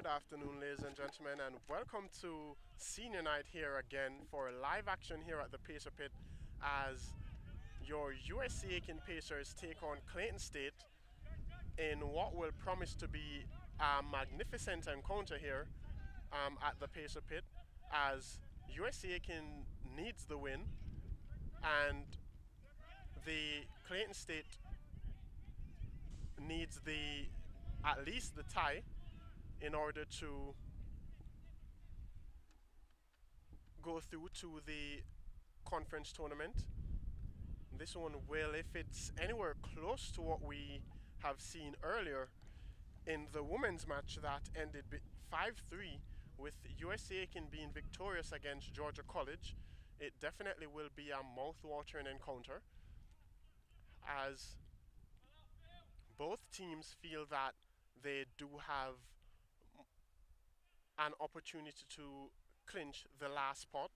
Good afternoon, ladies and gentlemen, and welcome to Senior Night here again for live action here at the Pacer Pit as your USC Aiken Pacers take on Clayton State in what will promise to be a magnificent encounter here at the Pacer Pit as USC Aiken needs the win and the Clayton State needs at least the tie in order to go through to the conference tournament. This one will, if it's anywhere close to what we have seen earlier in the women's match that ended 5-3 with USC Aiken being victorious against Georgia College, it definitely will be a mouth-watering encounter as both teams feel that they do have an opportunity to clinch the last spot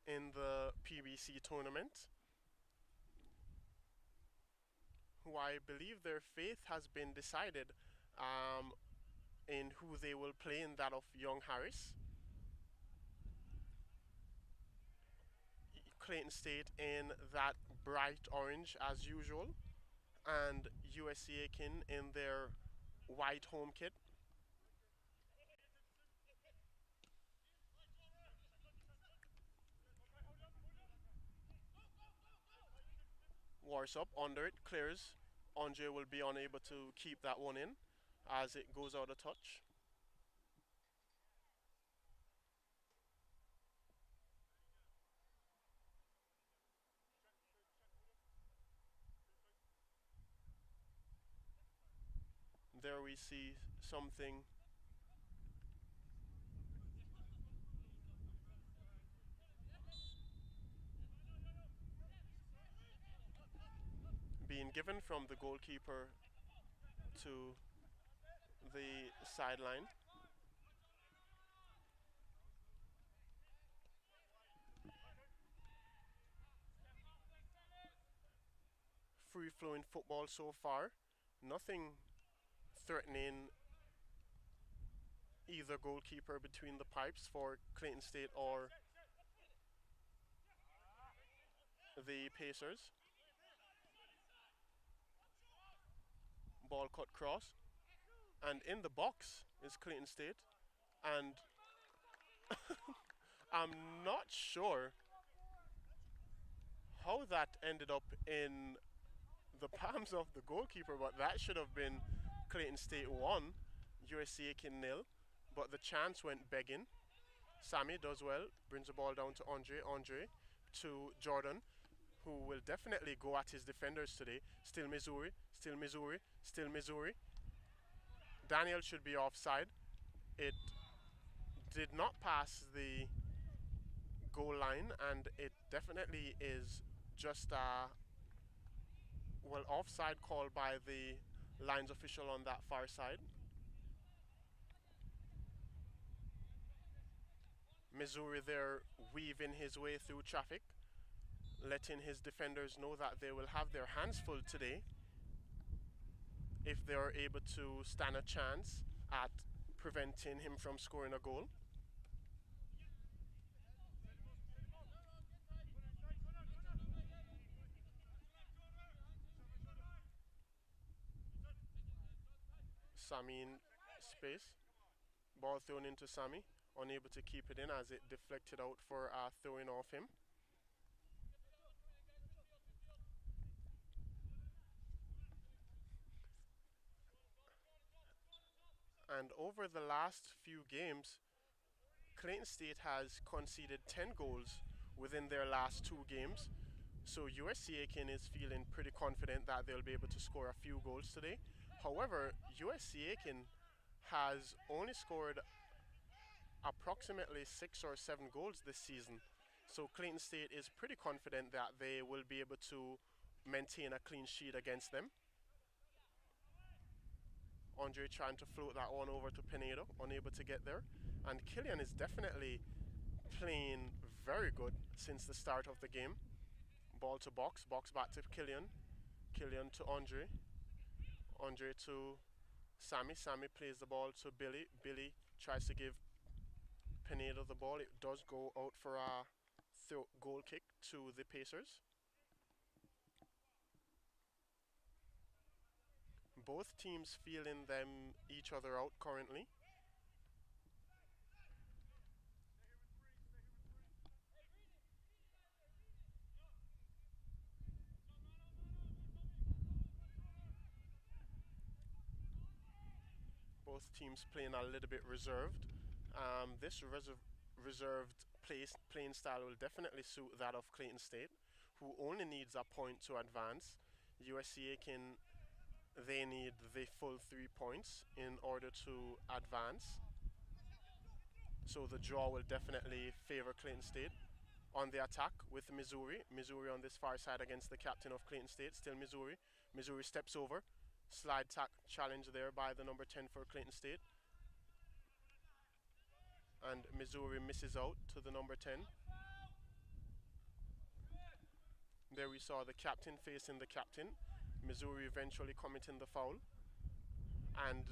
in the PBC tournament, who I believe their fate has been decided in who they will play in that of Young Harris. Clayton State in that bright orange as usual, and USC Aiken in their white home kit. Wars up, under it, clears. Andre will be unable to keep that one in as it goes out of touch. There we see something being given from the goalkeeper to the sideline. Free-flowing football so far. Nothing threatening either goalkeeper between the pipes for Clayton State or the Pacers. Ball cut cross. And in the box is Clayton State. And I'm not sure how that ended up in the palms of the goalkeeper, but that should have been Clayton State 1, USC Aiken 0. But the chance went begging. Sammy does well, brings the ball down to Andre. Andre to Jordan, who will definitely go at his defenders today. Still Missouri, still Missouri, still Missouri. Daniel should be offside. It did not pass the goal line, and it definitely is just a offside call by the lines official on that far side. Missouri there weaving his way through traffic, letting his defenders know that they will have their hands full today if they are able to stand a chance at preventing him from scoring a goal. Sammy in space. Ball thrown into Sammy. Unable to keep it in as it deflected out for a throwing off him. And over the last few games, Clayton State has conceded 10 goals within their last 2 games. So USC Aiken is feeling pretty confident that they'll be able to score a few goals today. However, USC Aiken has only scored approximately 6 or 7 goals this season. So Clayton State is pretty confident that they will be able to maintain a clean sheet against them. Andre trying to float that one over to Pinedo, unable to get there. And Killian is definitely playing very good since the start of the game. Ball to box, box back to Killian. Killian to Andre. Andre to Sammy. Sammy plays the ball to Billy. Billy Tries to give Pineda the ball. It does go out for a goal kick to the Pacers. Both teams feeling them each other out currently. Both teams playing a little bit reserved. This reserved playing style will definitely suit that of Clayton State, who only needs a point to advance. USC Aiken, they need the full 3 points in order to advance. So the draw will definitely favor Clayton State. On the attack with Missouri. Missouri on this far side against the captain of Clayton State, still Missouri. Missouri steps over. Slide tack challenge there by the number 10 for Clayton State. And Missouri misses out to the number 10. There we saw the captain facing the captain. Missouri eventually committing the foul. And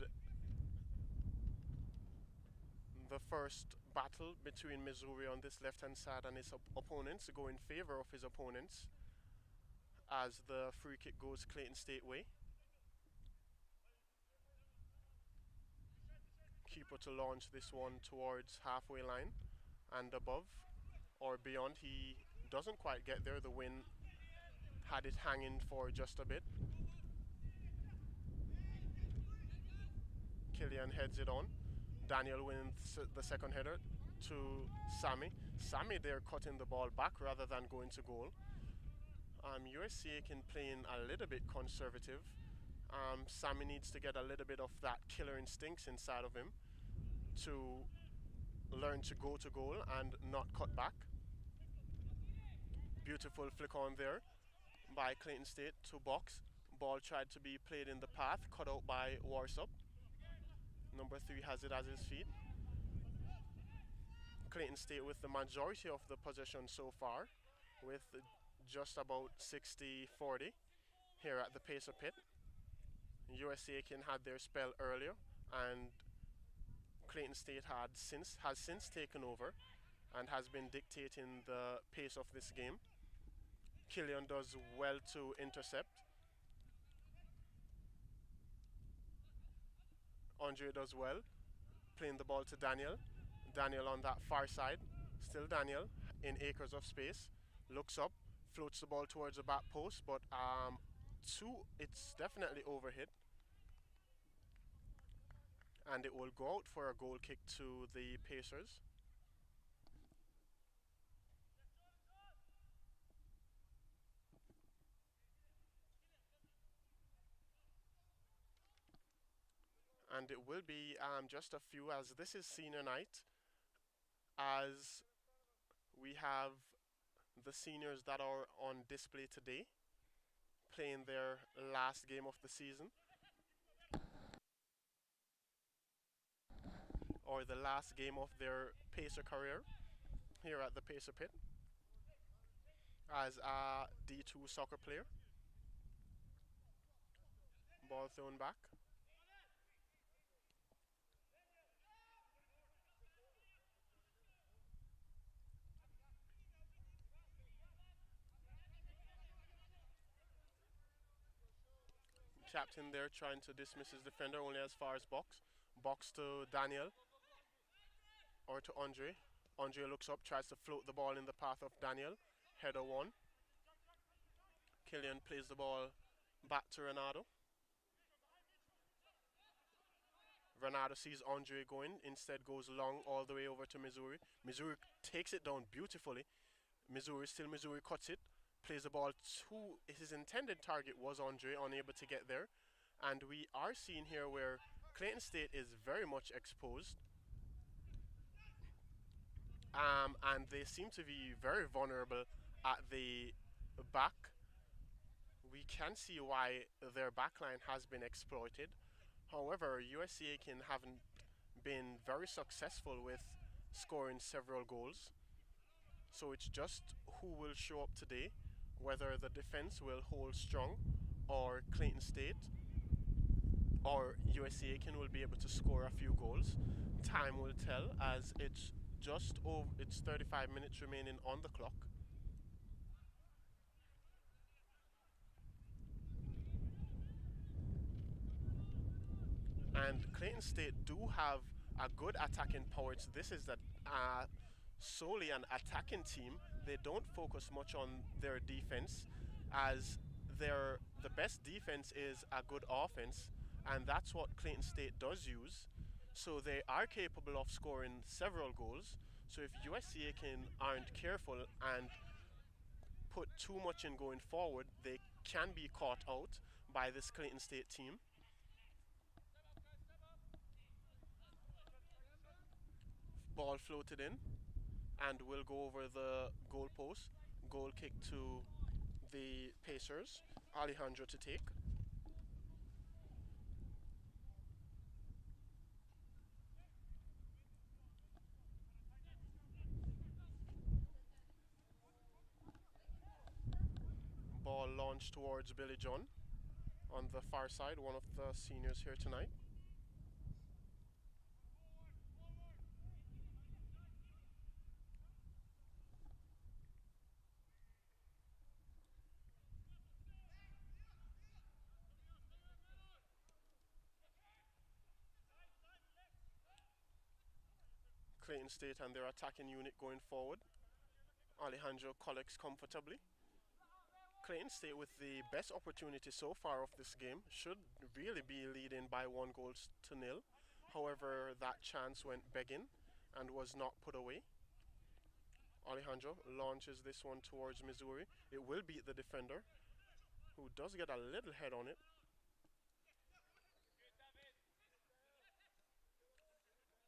the first battle between Missouri on this left-hand side and his opponents go in favor of his opponents as the free kick goes Clayton State way. Keeper to launch this one towards halfway line and above or beyond. He doesn't quite get there. The wind had it hanging for just a bit. Killian heads it on. Daniel wins the second header to Sammy. Sammy there cutting the ball back rather than going to goal. USC Aiken playing a little bit conservative. Sammy needs to get a little bit of that killer instincts inside of him to learn to go to goal and not cut back. Beautiful flick on there by Clayton State to box. Ball tried to be played in the path, cut out by Warsup. Number 3 has it at his feet. Clayton State with the majority of the possession so far, with just about 60-40 here at the Pacer Pit. USC Aiken had their spell earlier, and Clayton State has since taken over and has been dictating the pace of this game. Killian does well to intercept. Andre does well, playing the ball to Daniel. Daniel on that far side. Still Daniel in acres of space. Looks up, floats the ball towards the back post, but it's definitely overhit. And it will go out for a goal kick to the Pacers. And it will be just a few, as this is senior night, as we have the seniors that are on display today playing their last game of the season, or the last game of their Pacer career here at the Pacer Pit as a D2 soccer player. Ball thrown back. Captain there trying to dismiss his defender only as far as box. Box to Daniel or to Andre. Andre looks up, tries to float the ball in the path of Daniel. Header one. Killian plays the ball back to Renato. Renato sees Andre going, instead goes long all the way over to Missouri. Missouri takes it down beautifully. Missouri cuts it, plays the ball to his intended target was Andre, unable to get there. And we are seeing here where Clayton State is very much exposed. And they seem to be very vulnerable at the back. We can see why their backline has been exploited. However, USC Aiken haven't been very successful with scoring several goals. So it's just who will show up today, whether the defense will hold strong or Clayton State or USC Aiken will be able to score a few goals. Time will tell, as it's 35 minutes remaining on the clock. And Clayton State do have a good attacking power. This is that solely an attacking team. They don't focus much on their defense, as the best defense is a good offense, and that's what Clayton State does use. So they are capable of scoring several goals. So if USC aren't careful and put too much in going forward, they can be caught out by this Clayton State team. Ball floated in and will go over the goalpost. Goal kick to the Pacers. Alejandro to take. Ball launched towards Billy John on the far side, one of the seniors here tonight. Clayton State and their attacking unit going forward. Alejandro collects comfortably. Clayton State with the best opportunity so far of this game, should really be leading by 1 goal to 0. However, that chance went begging and was not put away. Alejandro launches this one towards Missouri. It will beat the defender, who does get a little head on it.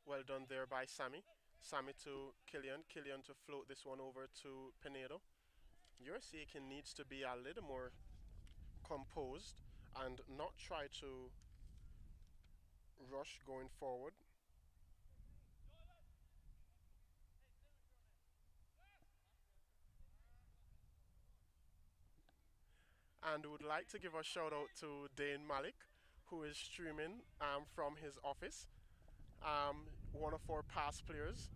Well done there by Sammy. Sammy to Killian. Killian to float this one over to Pinedo. USC Aiken needs to be a little more composed and not try to rush going forward. And would like to give a shout out to Dane Malik, who is streaming from his office, one of our past players.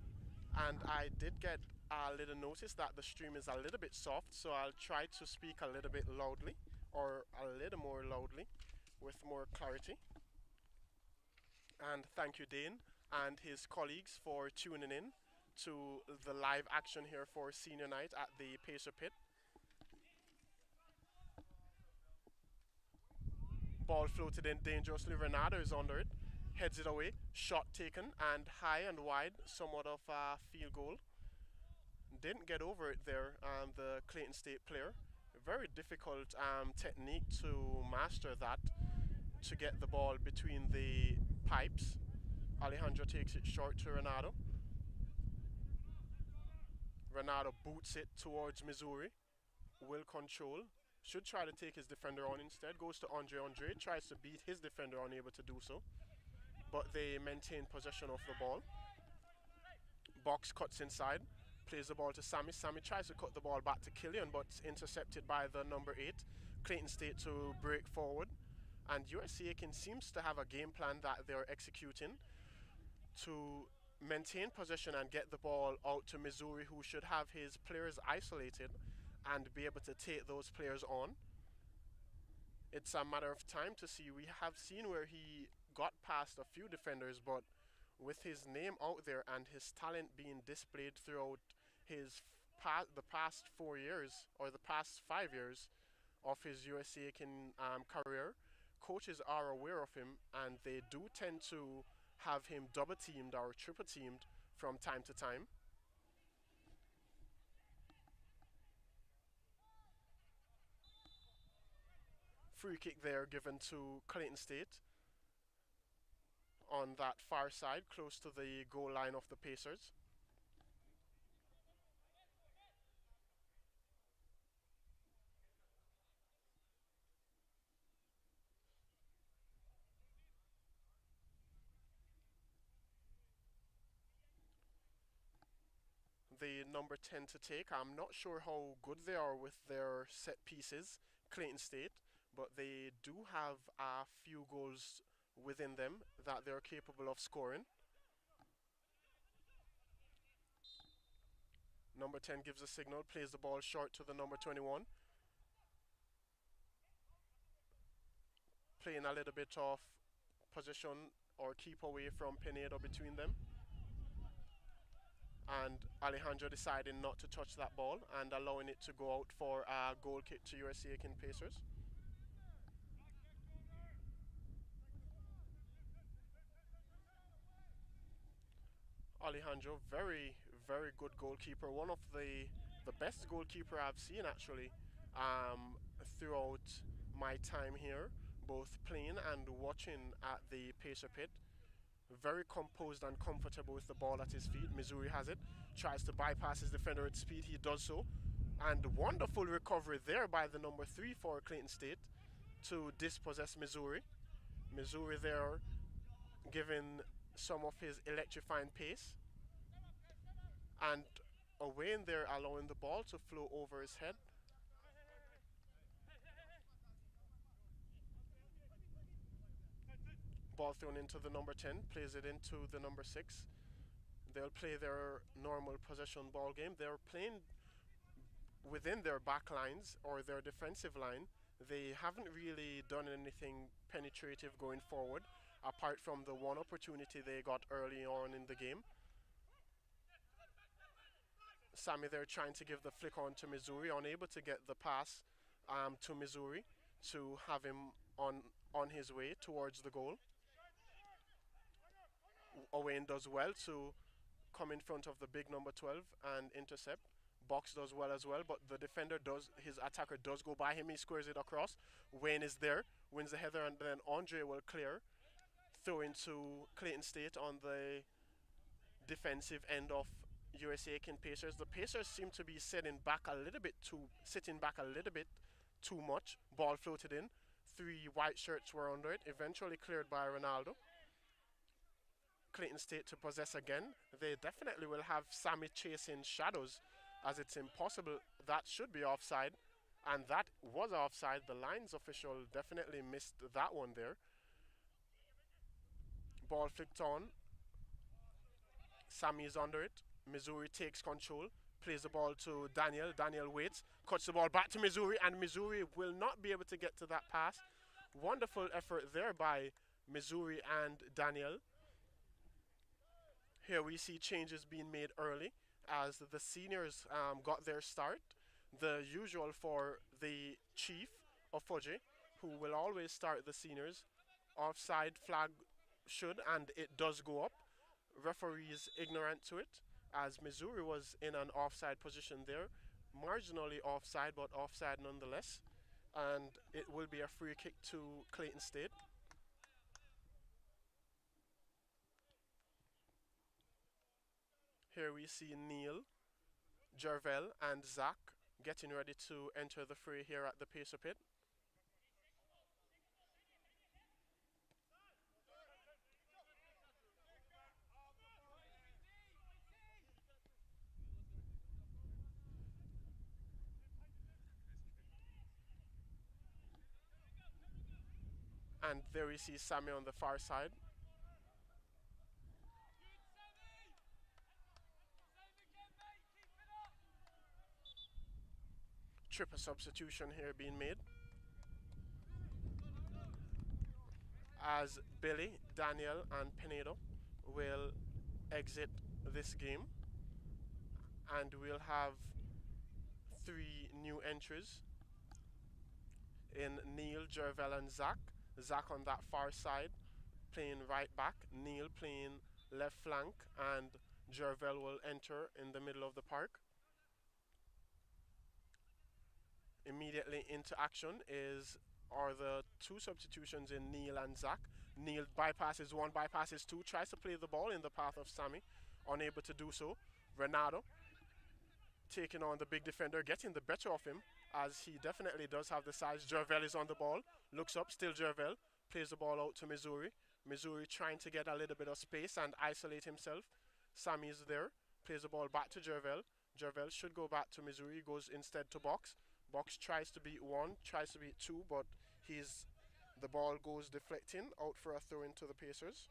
And I did get a little notice that the stream is a little bit soft, so I'll try to speak a little bit loudly, or a little more loudly, with more clarity. And thank you, Dane, and his colleagues for tuning in to the live action here for senior night at the Pacer Pit. Ball floated in dangerously. Renata is under it, heads it away. Shot taken and high and wide, somewhat of a field goal. Didn't get over it there, the Clayton State player. Very difficult technique to master that, to get the ball between the pipes. Alejandro takes it short to Renato. Renato boots it towards Missouri. Will control. Should try to take his defender on instead. Goes to Andre. Andre tries to beat his defender, unable to do so. But they maintain possession of the ball. Box cuts inside. Plays the ball to Sammy. Sammy tries to cut the ball back to Killian, but intercepted by the number 8. Clayton State to break forward. And USC Aiken seems to have a game plan that they're executing to maintain possession and get the ball out to Missouri, who should have his players isolated and be able to take those players on. It's a matter of time to see. We have seen where he got past a few defenders, but with his name out there and his talent being displayed throughout the past 4 years, or the past 5 years of his USC Aiken career, coaches are aware of him, and they do tend to have him double teamed or triple teamed from time to time. Free kick there given to Clayton State on that far side, close to the goal line of the Pacers. The number 10 to take. I'm not sure how good they are with their set pieces, Clayton State, but they do have a few goals within them that they're capable of scoring. Number 10 gives a signal, plays the ball short to the number 21. Playing a little bit of position or keep away from Pinedo between them. And Alejandro deciding not to touch that ball and allowing it to go out for a goal kick to USC Aiken Pacers. Alejandro, very, very good goalkeeper. One of the best goalkeeper I've seen actually throughout my time here, both playing and watching at the Pacer Pit. Very composed and comfortable with the ball at his feet. Missouri has it, tries to bypass his defender at speed. He does so. And wonderful recovery there by the number 3 for Clayton State to dispossess Missouri. Missouri there giving some of his electrifying pace. And away in there, allowing the ball to flow over his head. Ball thrown into the number 10, plays it into the number 6. They'll play their normal possession ball game. They're playing within their back lines or their defensive line. They haven't really done anything penetrative going forward, apart from the one opportunity they got early on in the game. Sammy there trying to give the flick on to Missouri, unable to get the pass to Missouri to have him on his way towards the goal. Owain does well to come in front of the big number 12 and intercept. Box does well as well, but the defender does, his attacker does go by him. He squares it across. Wayne is there, wins the header, and then Andre will clear. Throw into Clayton State on the defensive end of USC Aiken Pacers. The Pacers seem to be sitting back a little bit too much. Ball floated in. 3 white shirts were under it. Eventually cleared by Ronaldo. Clayton State to possess again. They definitely will have Sammy chasing shadows, as it's impossible. That should be offside, and that was offside. The lines official definitely missed that one there. Ball flicked on. Sammy is under it. Missouri takes control, plays the ball to Daniel. Daniel waits, cuts the ball back to Missouri, and Missouri will not be able to get to that pass. Wonderful effort there by Missouri and Daniel. Here we see changes being made early as the seniors got their start. The usual for the chief of Foje, who will always start the seniors. Offside flag should, and it does go up. Referees ignorant to it, as Missouri was in an offside position there. Marginally offside, but offside nonetheless. And it will be a free kick to Clayton State. Here we see Neil, Jervel, and Zach getting ready to enter the fray here at the Pacer Pit. And there we see Sammy on the far side. Triple substitution here being made, as Billy, Daniel, and Pinedo will exit this game, and we'll have 3 new entries in Neil, Jervel, and Zach. Zach on that far side playing right back, Neil playing left flank, and Jervel will enter in the middle of the park. Immediately into action are the 2 substitutions in Neil and Zach. Neil bypasses 1, bypasses 2, tries to play the ball in the path of Sammy, unable to do so. Renato taking on the big defender, getting the better of him, as he definitely does have the size. Jervel is on the ball, looks up, still Jervel, plays the ball out to Missouri. Missouri trying to get a little bit of space and isolate himself. Sammy is there, plays the ball back to Jervel. Jervel should go back to Missouri, goes instead to Box. Box tries to beat 1, tries to beat 2, but he's The ball goes deflecting out for a throw into the Pacers.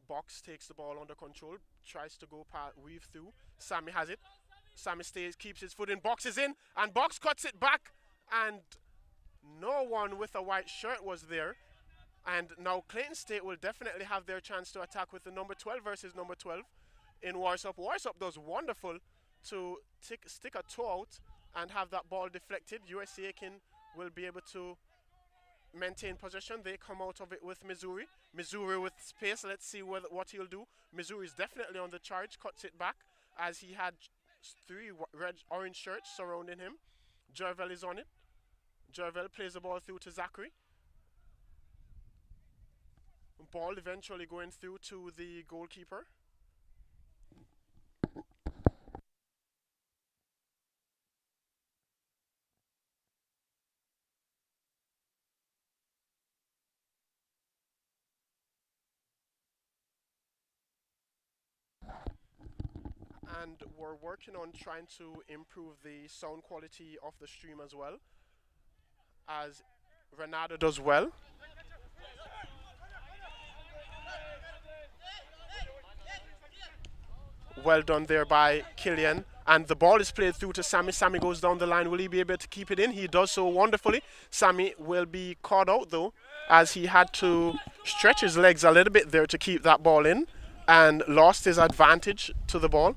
Box takes the ball under control, tries to go past, weave through. Sammy has it. Sammy stays, keeps his foot in. Box is in, and Box cuts it back, and no one with a white shirt was there. And now Clayton State will definitely have their chance to attack with the number 12 versus number 12 in Warsop. Warsop does wonderful to stick a toe out and have that ball deflected. USC Aiken will be able to maintain possession. They come out of it with Missouri. Missouri with space. Let's see what he'll do. Missouri is definitely on the charge. Cuts it back as he had three red orange shirts surrounding him. Jervel is on it. Jervel plays the ball through to Zachary. Ball eventually going through to the goalkeeper. And we're working on trying to improve the sound quality of the stream as well, as Renato does well. Well done there by Killian. And the ball is played through to Sammy. Sammy goes down the line. Will he be able to keep it in? He does so wonderfully. Sammy will be caught out though, as he had to stretch his legs a little bit there to keep that ball in and lost his advantage to the ball.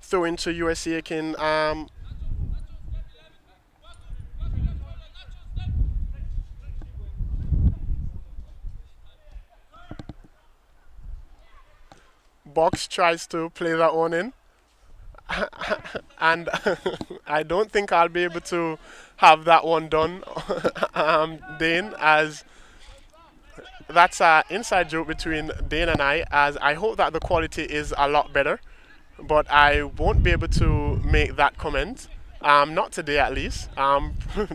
Throw into USC Aiken. Box tries to play that one in. And I don't think I'll be able to have that one done, Dane, as that's an inside joke between Dane and I, as I hope that the quality is a lot better, but I won't be able to make that comment. Not today at least.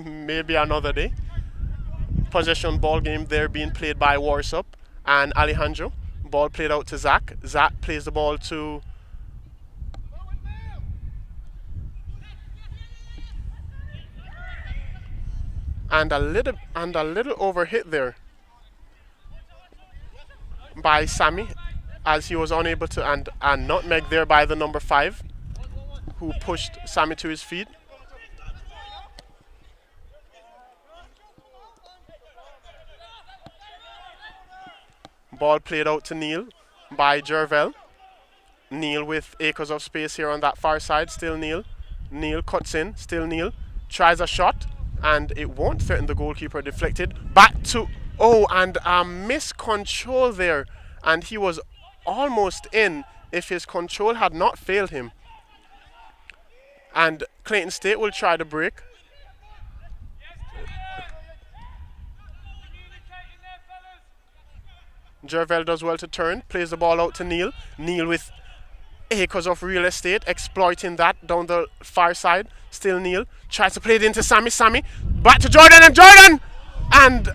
Maybe another day. Possession ball game there being played by Warsop and Alejandro. Ball played out to Zach. Zach plays the ball to and a little overhit there by Sammy, as he was unable to, and nutmeg there by the number 5, who pushed Sammy to his feet. Ball played out to Neil by Jervel. Neil with acres of space here on that far side. Still Neil. Neil cuts in. Still Neil. Tries a shot, and it won't threaten the goalkeeper. Deflected. Back to... Oh, and a miscontrol there. And he was almost in if his control had not failed him. And Clayton State will try to break. Jervel does well to turn, plays the ball out to Neil. Neil with acres of real estate, exploiting that down the far side. Still Neil, tries to play it into Sammy. Sammy, back to Jordan, and Jordan! And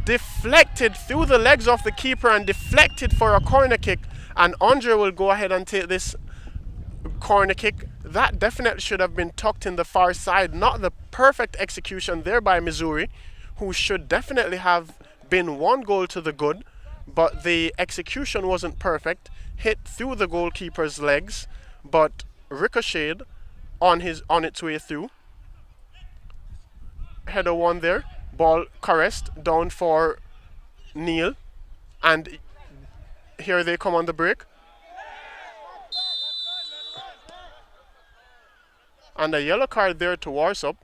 deflected through the legs of the keeper and deflected for a corner kick. And Andre will go ahead and take this corner kick. That definitely should have been tucked in the far side. Not the perfect execution there by Missouri, who should definitely have been one goal to the good. But the execution wasn't perfect. Hit through the goalkeeper's legs, but ricocheted on its way through. Header one there. Ball caressed down for Neil, and here they come on the break. And a yellow card there to Warsop.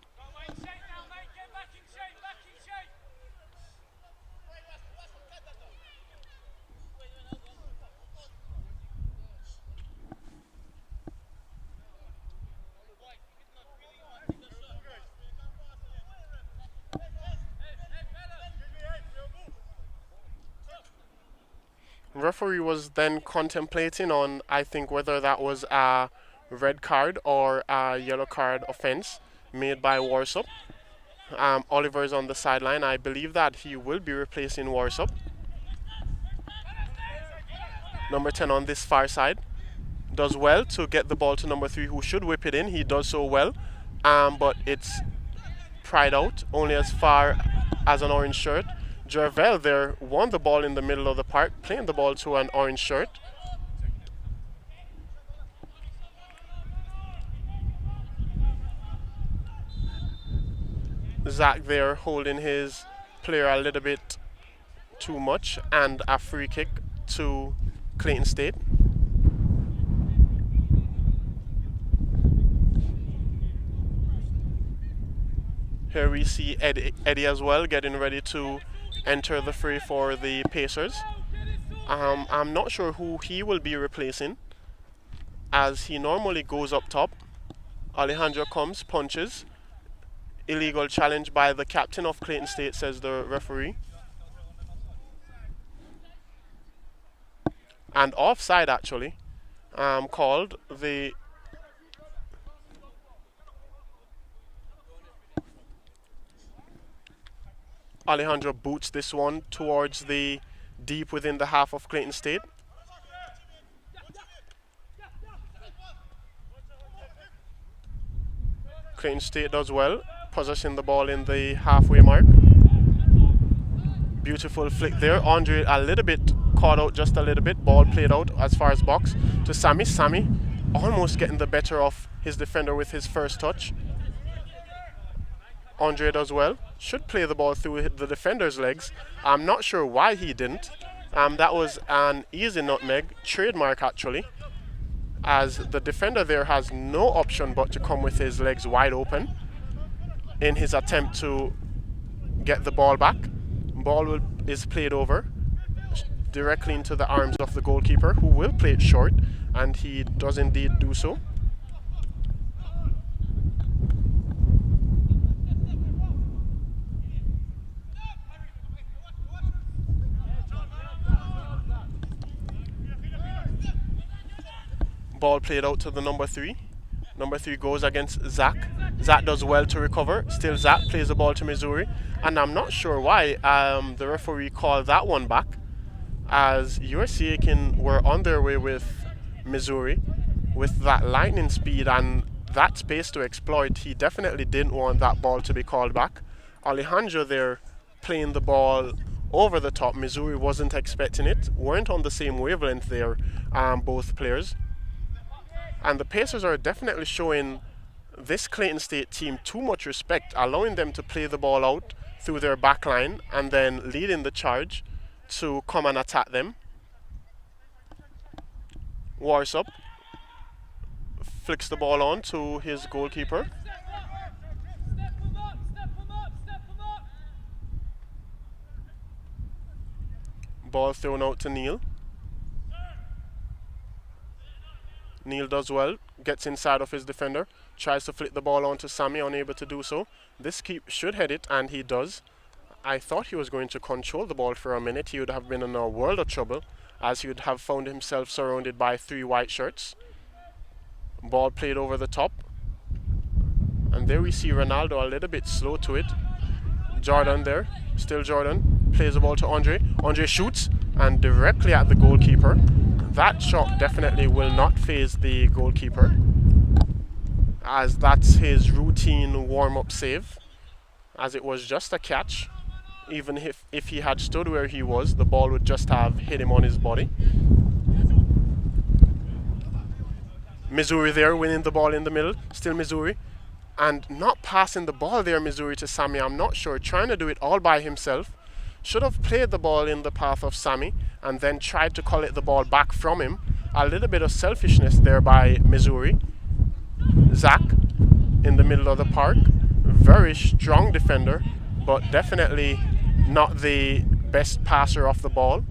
Referee was then contemplating on, I think, whether that was a red card or a yellow card offense made by Warsop. Oliver is on the sideline. I believe that he will be replacing Warsup. Number 10 on this far side does well to get the ball to number 3, who should whip it in. He does so well, but it's pried out only as far as an orange shirt. Jervel there won the ball in the middle of the park, playing the ball to an orange shirt. Zach there holding his player a little bit too much, and a free kick to Clayton State. Here we see Eddie as well getting ready to enter the fray for the Pacers. I'm not sure who he will be replacing, as he normally goes up top. Alejandro comes, punches. Illegal challenge by the captain of Clayton State, says the referee. And offside, actually, called. The Alejandro boots this one towards the deep within the half of Clayton State. Clayton State does well, possessing the ball in the halfway mark. Beautiful flick there. Andre a little bit caught out, just a little bit. Ball played out as far as box to Sammy. Sammy almost getting the better of his defender with his first touch. Andre does well. Should play the ball through the defender's legs. I'm not sure why he didn't. That was an easy nutmeg, trademark actually, as the defender there has no option but to come with his legs wide open in his attempt to get the ball back. Ball is played over directly into the arms of the goalkeeper, who will play it short, and he does indeed do so. Ball played out to the number 3. Number 3 goes against Zach. Zach does well to recover. Still Zach plays the ball to Missouri. And I'm not sure why the referee called that one back, as USC Aiken were on their way with Missouri with that lightning speed and that space to exploit. He definitely didn't want that ball to be called back. Alejandro there playing the ball over the top. Missouri wasn't expecting it. Weren't on the same wavelength there, both players. And the Pacers are definitely showing this Clayton State team too much respect, allowing them to play the ball out through their back line and then leading the charge to come and attack them. Warsup flicks the ball on to his goalkeeper. Ball thrown out to Neal. Neal does well, gets inside of his defender, tries to flick the ball on to Sammy, unable to do so. This keep should head it, and he does. I thought he was going to control the ball for a minute. He would have been in a world of trouble, as he would have found himself surrounded by 3 white shirts. Ball played over the top. And there we see Ronaldo a little bit slow to it. Jordan there, still Jordan, plays the ball to Andre. Andre shoots, and directly at the goalkeeper. That shot definitely will not faze the goalkeeper, as that's his routine warm-up save, as it was just a catch. Even if he had stood where he was, the ball would just have hit him on his body. Missouri there winning the ball in the middle, still Missouri, and not passing the ball there, Missouri, to Sammy. I'm not sure, trying to do it all by himself. Should have played the ball in the path of Sammy and then tried to collect the ball back from him. A little bit of selfishness there by Missouri. Zach in the middle of the park. Very strong defender, but definitely not the best passer of the ball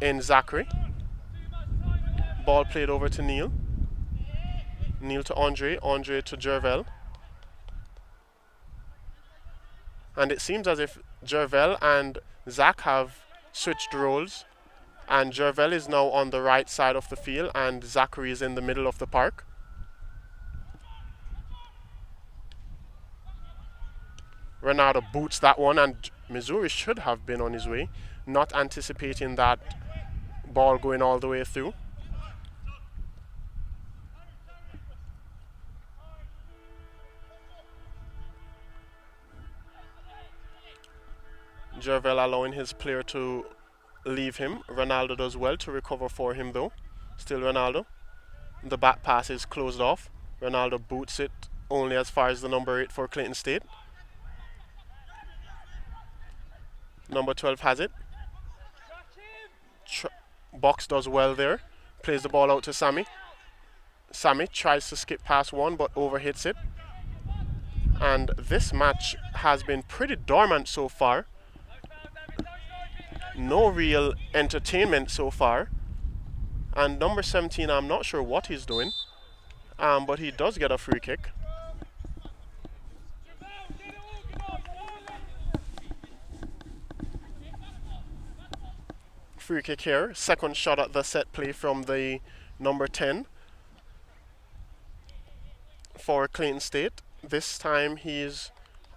in Zachary. Ball played over to Neal. Neal to Andre. Andre to Jervel. And it seems as if Jervel and Zach have switched roles, and Jervel is now on the right side of the field and Zachary is in the middle of the park. Ronaldo boots that one, and Missouri should have been on his way, not anticipating that ball going all the way through. Jervell allowing his player to leave him. Ronaldo does well to recover for him though. Still Ronaldo. The back pass is closed off. Ronaldo boots it only as far as the number 8 for Clayton State. Number 12 has it. Box does well there. Plays the ball out to Sammy. Sammy tries to skip past one but overhits it. And this match has been pretty dormant so far. No real entertainment so far. And number 17, I'm not sure what he's doing. But he does get a free kick. Free kick here. Second shot at the set play from the number 10 for Clayton State. This time he's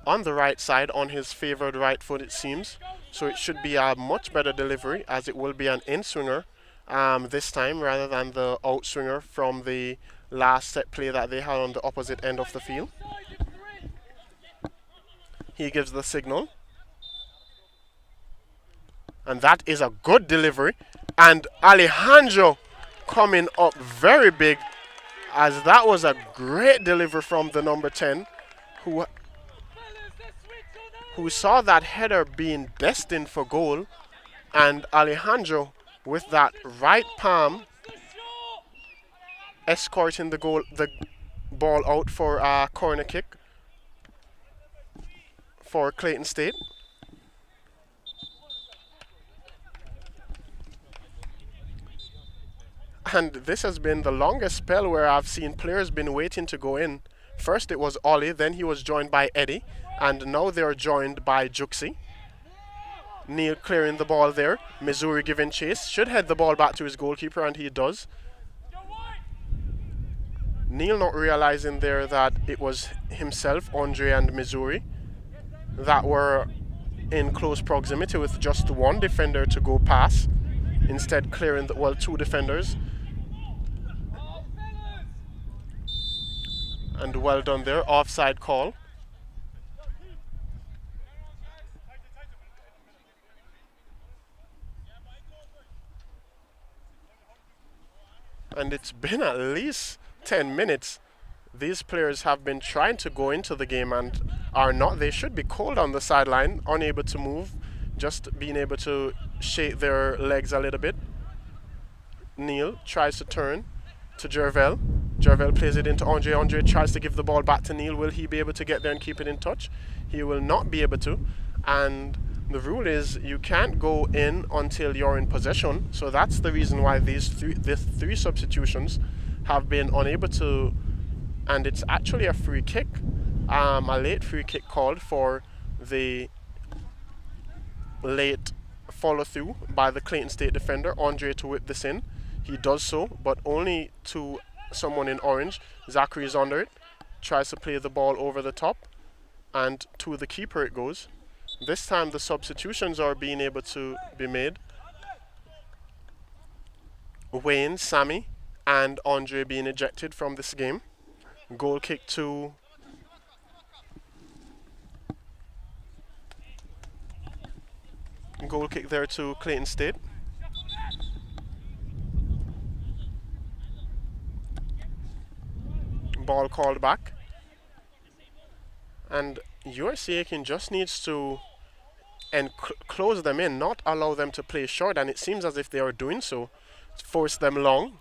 on the right side, on his favored right foot it seems. So it should be a much better delivery, as it will be an in-swinger this time rather than the out-swinger from the last set play that they had on the opposite end of the field. He gives the signal. And that is a good delivery. And Alejandro coming up very big, as that was a great delivery from the number 10 who saw that header being destined for goal. And Alejandro with that right palm escorting the ball out for a corner kick for Clayton State. And this has been the longest spell where I've seen players been waiting to go in. First it was Ollie, then he was joined by Eddie, and now they're joined by Juxi. Neil clearing the ball there. Missouri giving chase. Should head the ball back to his goalkeeper, and he does. Neil not realizing there that it was himself, Andre, and Missouri that were in close proximity with just one defender to go past. Instead clearing two defenders. And well done there. Offside call. And it's been at least 10 minutes. These players have been trying to go into the game and are not. They should be cold on the sideline, unable to move, just being able to shake their legs a little bit. Neil tries to turn to Jervell. Jervell plays it into Andre. Andre tries to give the ball back to Neil. Will he be able to get there and keep it in touch? He will not be able to. And the rule is you can't go in until you're in possession. So that's the reason why these three substitutions have been unable to. And it's actually a free kick, a late free kick called for the late follow through by the Clayton State defender, Andre, to whip this in. He does so, but only to someone in orange. Zachary is under it, tries to play the ball over the top, and to the keeper it goes. This time the substitutions are being able to be made. Wayne, Sammy, and Andre being ejected from this game. Goal kick there to Clayton State. Ball called back. And USC Aiken just needs to close them in, not allow them to play short, and it seems as if they are doing so. Force them long.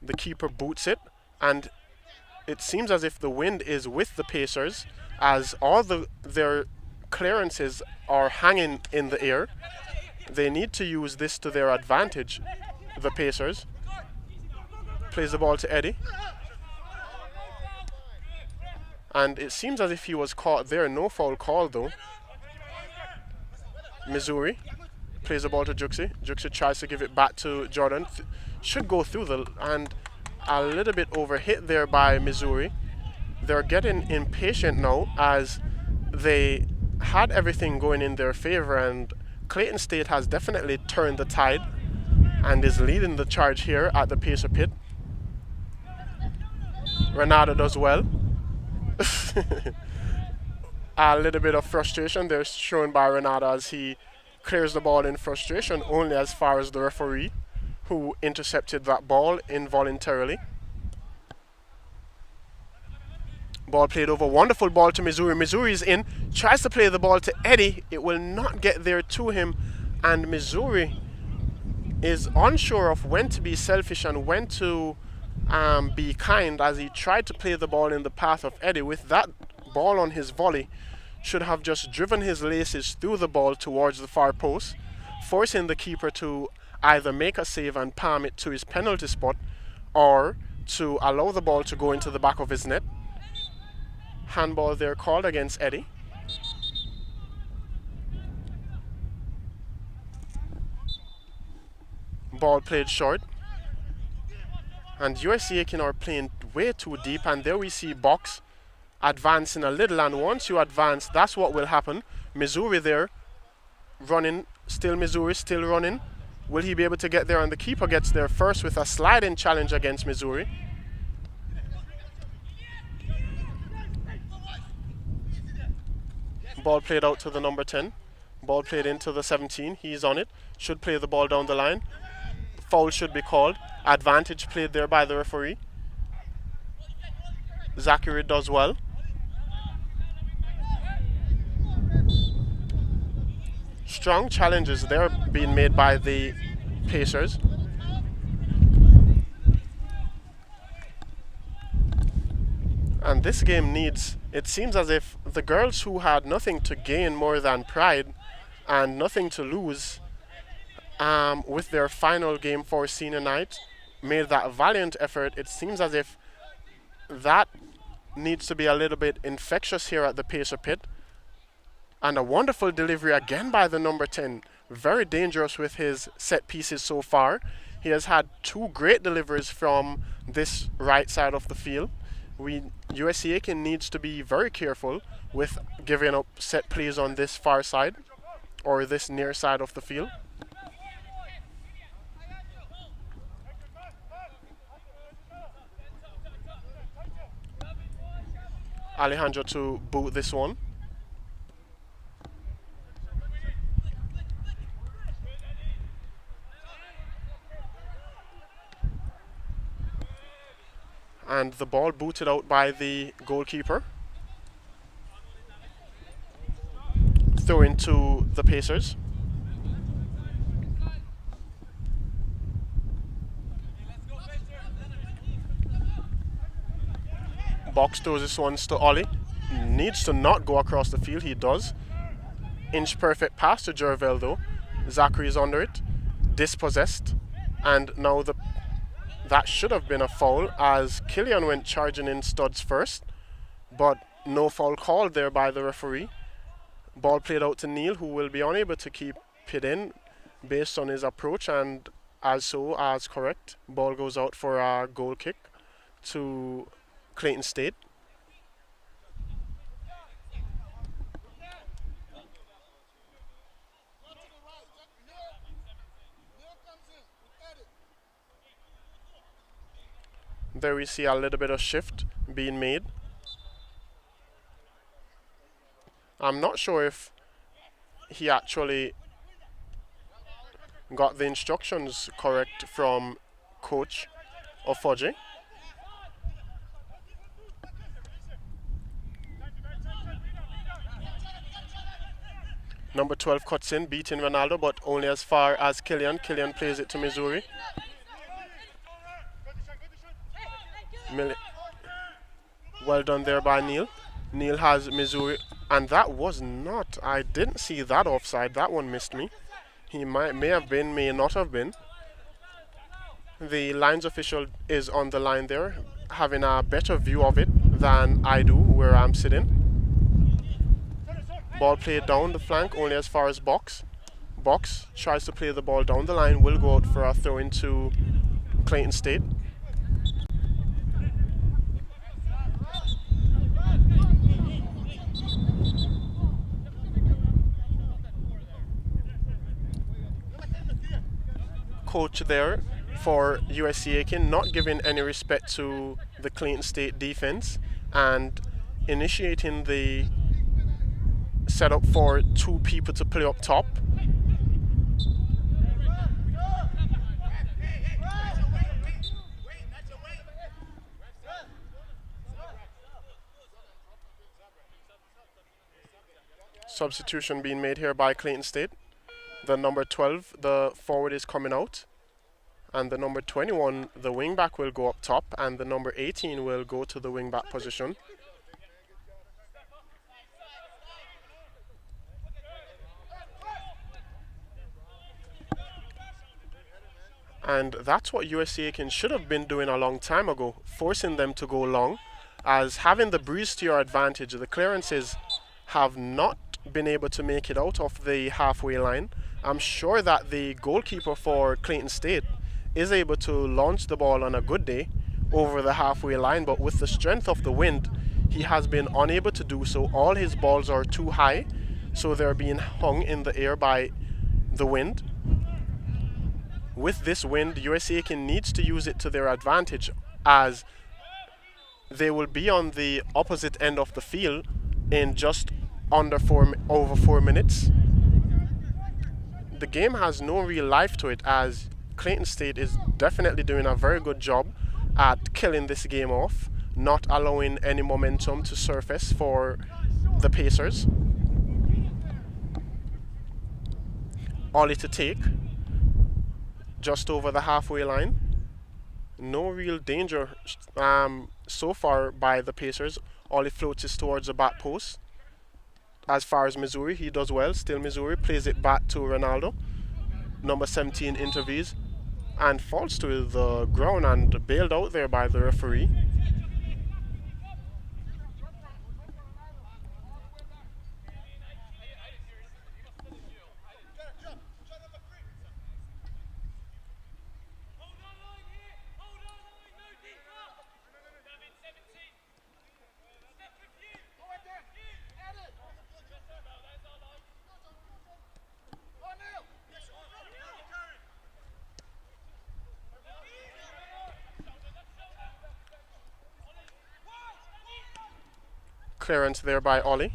The keeper boots it, and it seems as if the wind is with the Pacers, as all their clearances are hanging in the air. They need to use this to their advantage, the Pacers. Plays the ball to Eddie. And it seems as if he was caught there. No foul call though. Missouri plays the ball to Juxi. Juxi tries to give it back to Jordan. Should go through and a little bit overhit there by Missouri. They're getting impatient now as they had everything going in their favor, and Clayton State has definitely turned the tide and is leading the charge here at the Pacer pit. Renata does well. A little bit of frustration there shown by Renata as he clears the ball in frustration only as far as the referee, who intercepted that ball involuntarily. Ball played over. Wonderful ball to Missouri. Missouri is in. Tries to play the ball to Eddie. It will not get there to him. And Missouri is unsure of when to be selfish and when to be kind, as he tried to play the ball in the path of Eddie. With that ball on his volley, should have just driven his laces through the ball towards the far post, forcing the keeper to either make a save and palm it to his penalty spot, or to allow the ball to go into the back of his net. Handball there called against Eddie. Ball played short. And USC Aiken are playing way too deep, and there we see Box advancing a little, and once you advance, that's what will happen. Missouri there running, still Missouri still running. Will he be able to get there? And the keeper gets there first with a sliding challenge against Missouri. Ball played out to the number 10. Ball played into the 17. He's on it. Should play the ball down the line. Foul should be called. Advantage played there by the referee. Zachary does well. Strong challenges there being made by the Pacers. And this game needs, it seems as if the girls who had nothing to gain more than pride and nothing to lose with their final game for senior night made that valiant effort. It seems as if that needs to be a little bit infectious here at the Pacer pit. And a wonderful delivery again by the number 10. Very dangerous with his set pieces so far. He has had two great deliveries from this right side of the field. USC Aiken needs to be very careful with giving up set plays on this far side or this near side of the field. Alejandro to boot this one. And the ball booted out by the goalkeeper. Throw into the Pacers. Box throws this one to Ollie. Needs to not go across the field. He does. Inch perfect pass to Jervel though. Zachary is under it. Dispossessed. And now that should have been a foul as Killian went charging in studs first. But no foul called there by the referee. Ball played out to Neil, who will be unable to keep it in based on his approach, and as correct. Ball goes out for a goal kick to Clayton State. There we see a little bit of shift being made. I'm not sure if he actually got the instructions correct from Coach Ofoje. Number 12 cuts in, beating Ronaldo, but only as far as Killian. Killian plays it to Missouri. Well done there by Neil. Neil has Missouri, and that was not, I didn't see that offside. That one missed me. He may have been, may not have been. The lines official is on the line there, having a better view of it than I do where I'm sitting. Ball played down the flank only as far as Box. Box tries to play the ball down the line, will go out for a throw into Clayton State. coach there for USC Aiken, not giving any respect to the Clayton State defense and initiating the setup for two people to play up top. Substitution being made here by Clayton State. The number 12, the forward, is coming out. And the number 21, the wing back, will go up top. And the number 18 will go to the wing back position. And that's what USC Aiken should have been doing a long time ago, forcing them to go long, as having the breeze to your advantage. The clearances have not been able to make it out of the halfway line. I'm sure that the goalkeeper for Clayton State is able to launch the ball on a good day over the halfway line, but with the strength of the wind, he has been unable to do so. All his balls are too high, so they're being hung in the air by the wind. With this wind, USC Aiken needs to use it to their advantage, as they will be on the opposite end of the field in just over 4 minutes. The game has no real life to it, as Clayton State is definitely doing a very good job at killing this game off, not allowing any momentum to surface for the Pacers. Ollie to take, just over the halfway line. No real danger so far by the Pacers. Ollie floats it towards the back post. As far as Missouri, he does well. Still Missouri plays it back to Ronaldo. Number 17 intervenes and falls to the ground and bailed out there by the referee. Clearance there by Ollie.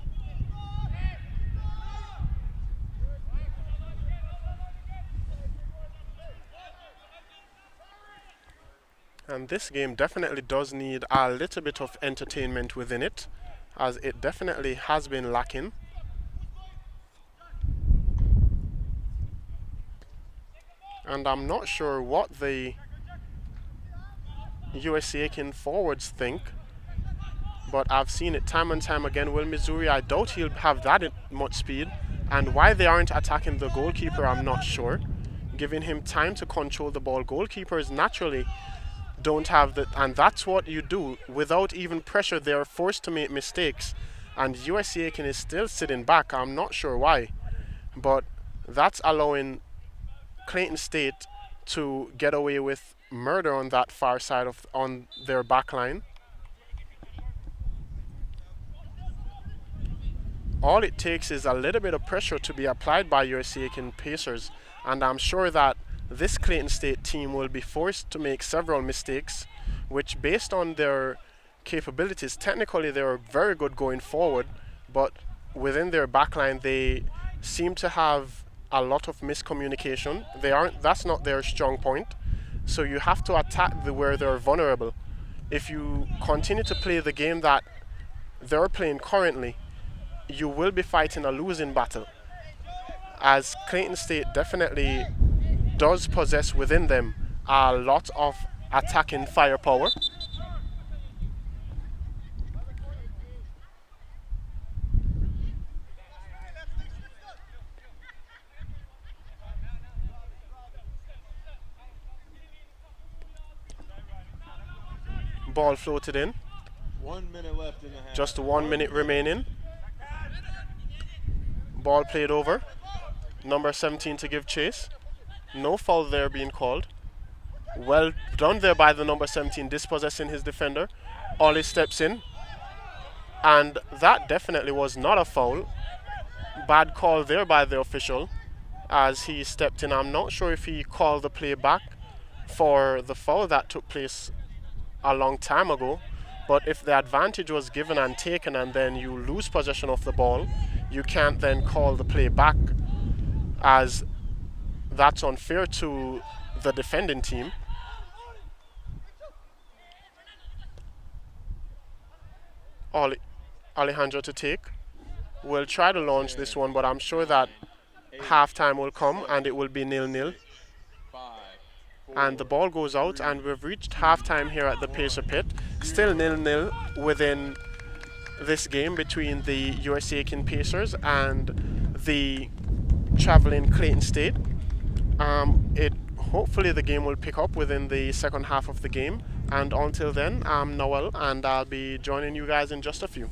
And this game definitely does need a little bit of entertainment within it, as it definitely has been lacking. And I'm not sure what the USC Aiken forwards think, but I've seen it time and time again. Will Missouri, I doubt he'll have that much speed. And why they aren't attacking the goalkeeper, I'm not sure. Giving him time to control the ball. Goalkeepers naturally don't have the, and that's what you do. Without even pressure, they're forced to make mistakes. And USC Aiken is still sitting back. I'm not sure why. But that's allowing Clayton State to get away with murder on that far side on their back line. All it takes is a little bit of pressure to be applied by USC Aiken Pacers, and I'm sure that this Clayton State team will be forced to make several mistakes, which, based on their capabilities, technically they're very good going forward, but within their backline they seem to have a lot of miscommunication. That's not their strong point, so you have to attack where they're vulnerable. If you continue to play the game that they're playing currently, you will be fighting a losing battle, as Clayton State definitely does possess within them a lot of attacking firepower. Ball floated in. 1 minute left in the half. Just 1 minute remaining. Ball played over. Number 17 to give chase. No foul there being called. Well done there by the number 17, dispossessing his defender. Ollie steps in. And that definitely was not a foul. Bad call there by the official, as he stepped in. I'm not sure if he called the play back for the foul that took place a long time ago. But if the advantage was given and taken and then you lose possession of the ball, you can't then call the play back, as that's unfair to the defending team. Alejandro to take. We'll try to launch this one, but I'm sure that halftime will come and it will be 0-0. And the ball goes out, and we've reached halftime here at the Pacer Pit. Still 0-0 within this game between the USC Aiken Pacers and the traveling Clayton State. Hopefully the game will pick up within the second half of the game. And until then, I'm Noel, and I'll be joining you guys in just a few.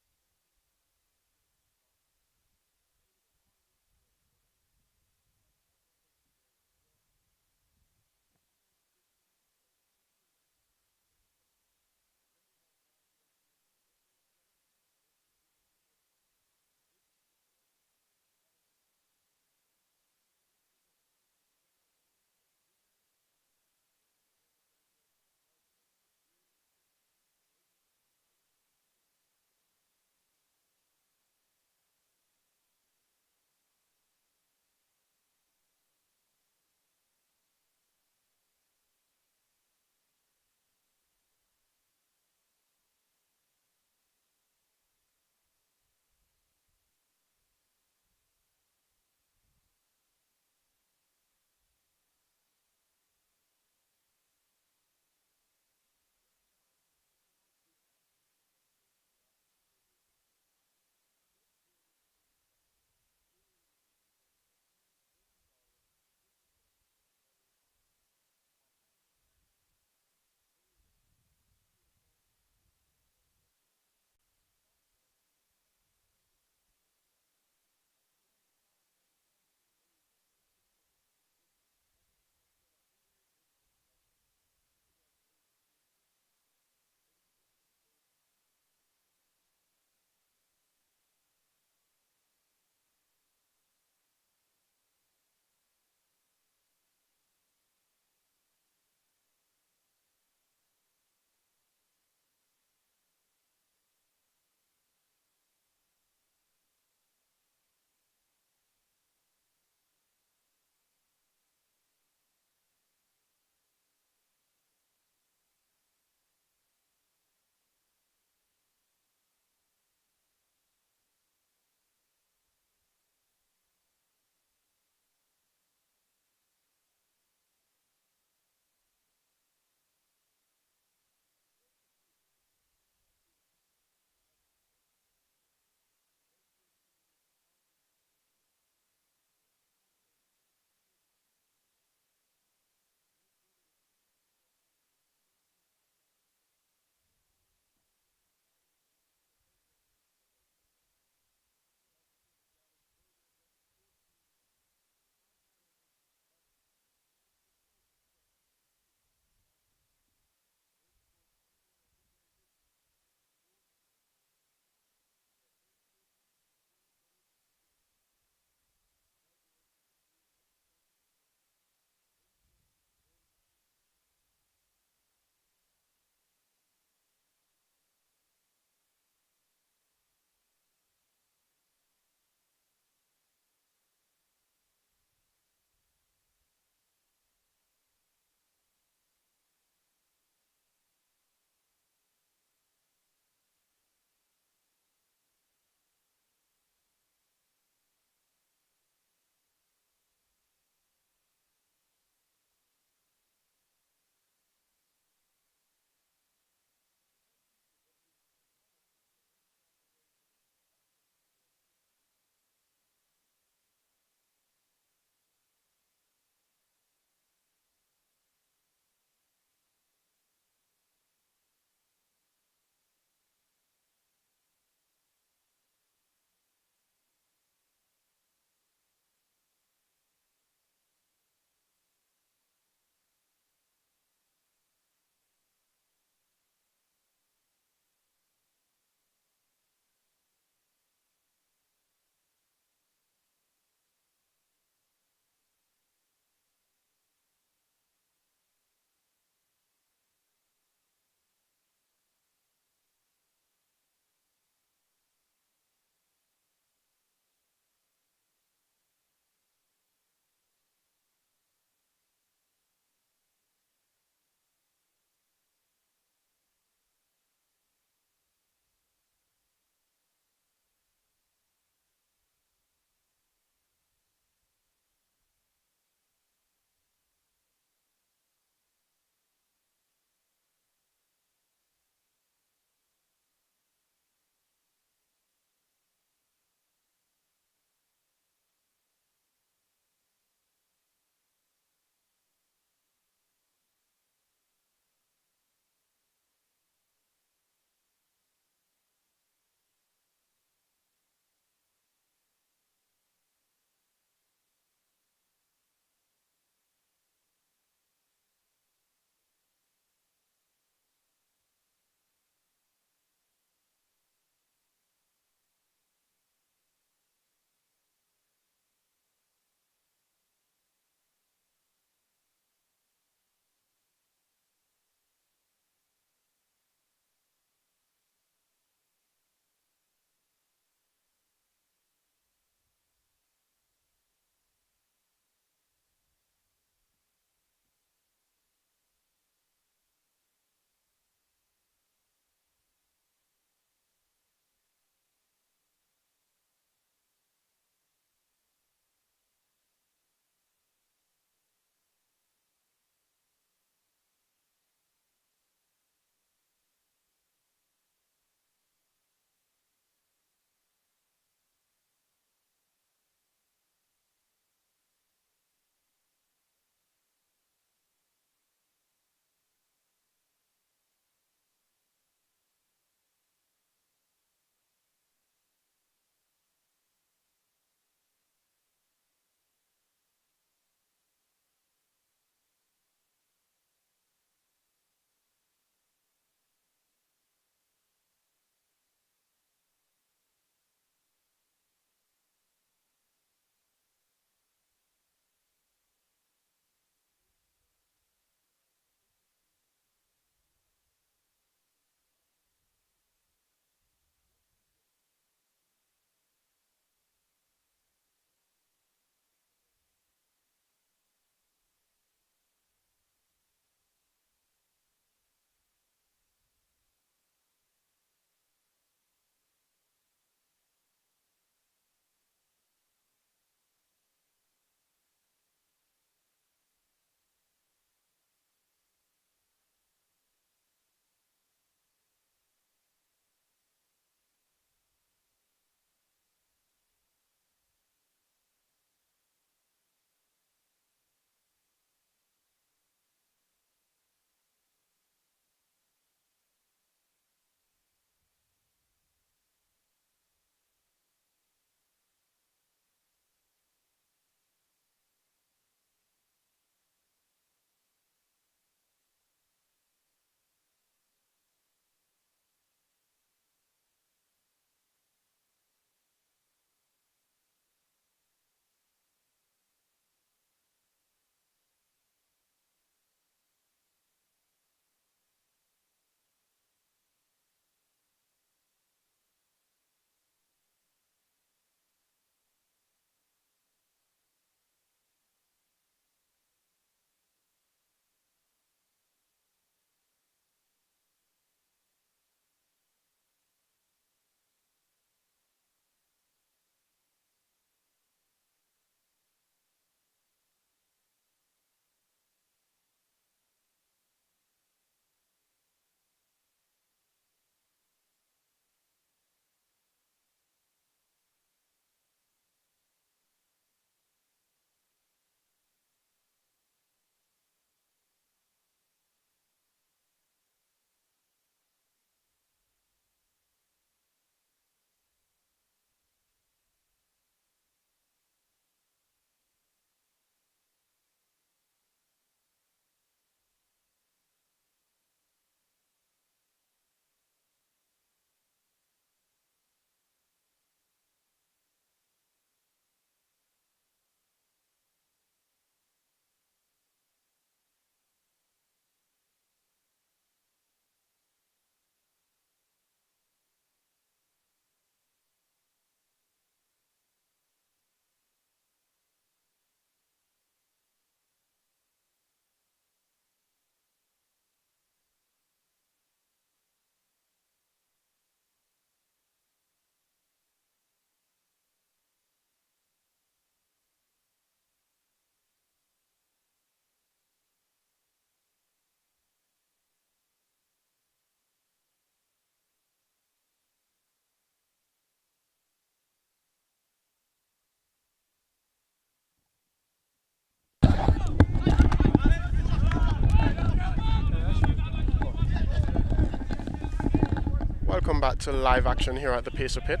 welcome back to live action here at the Pacer Pit.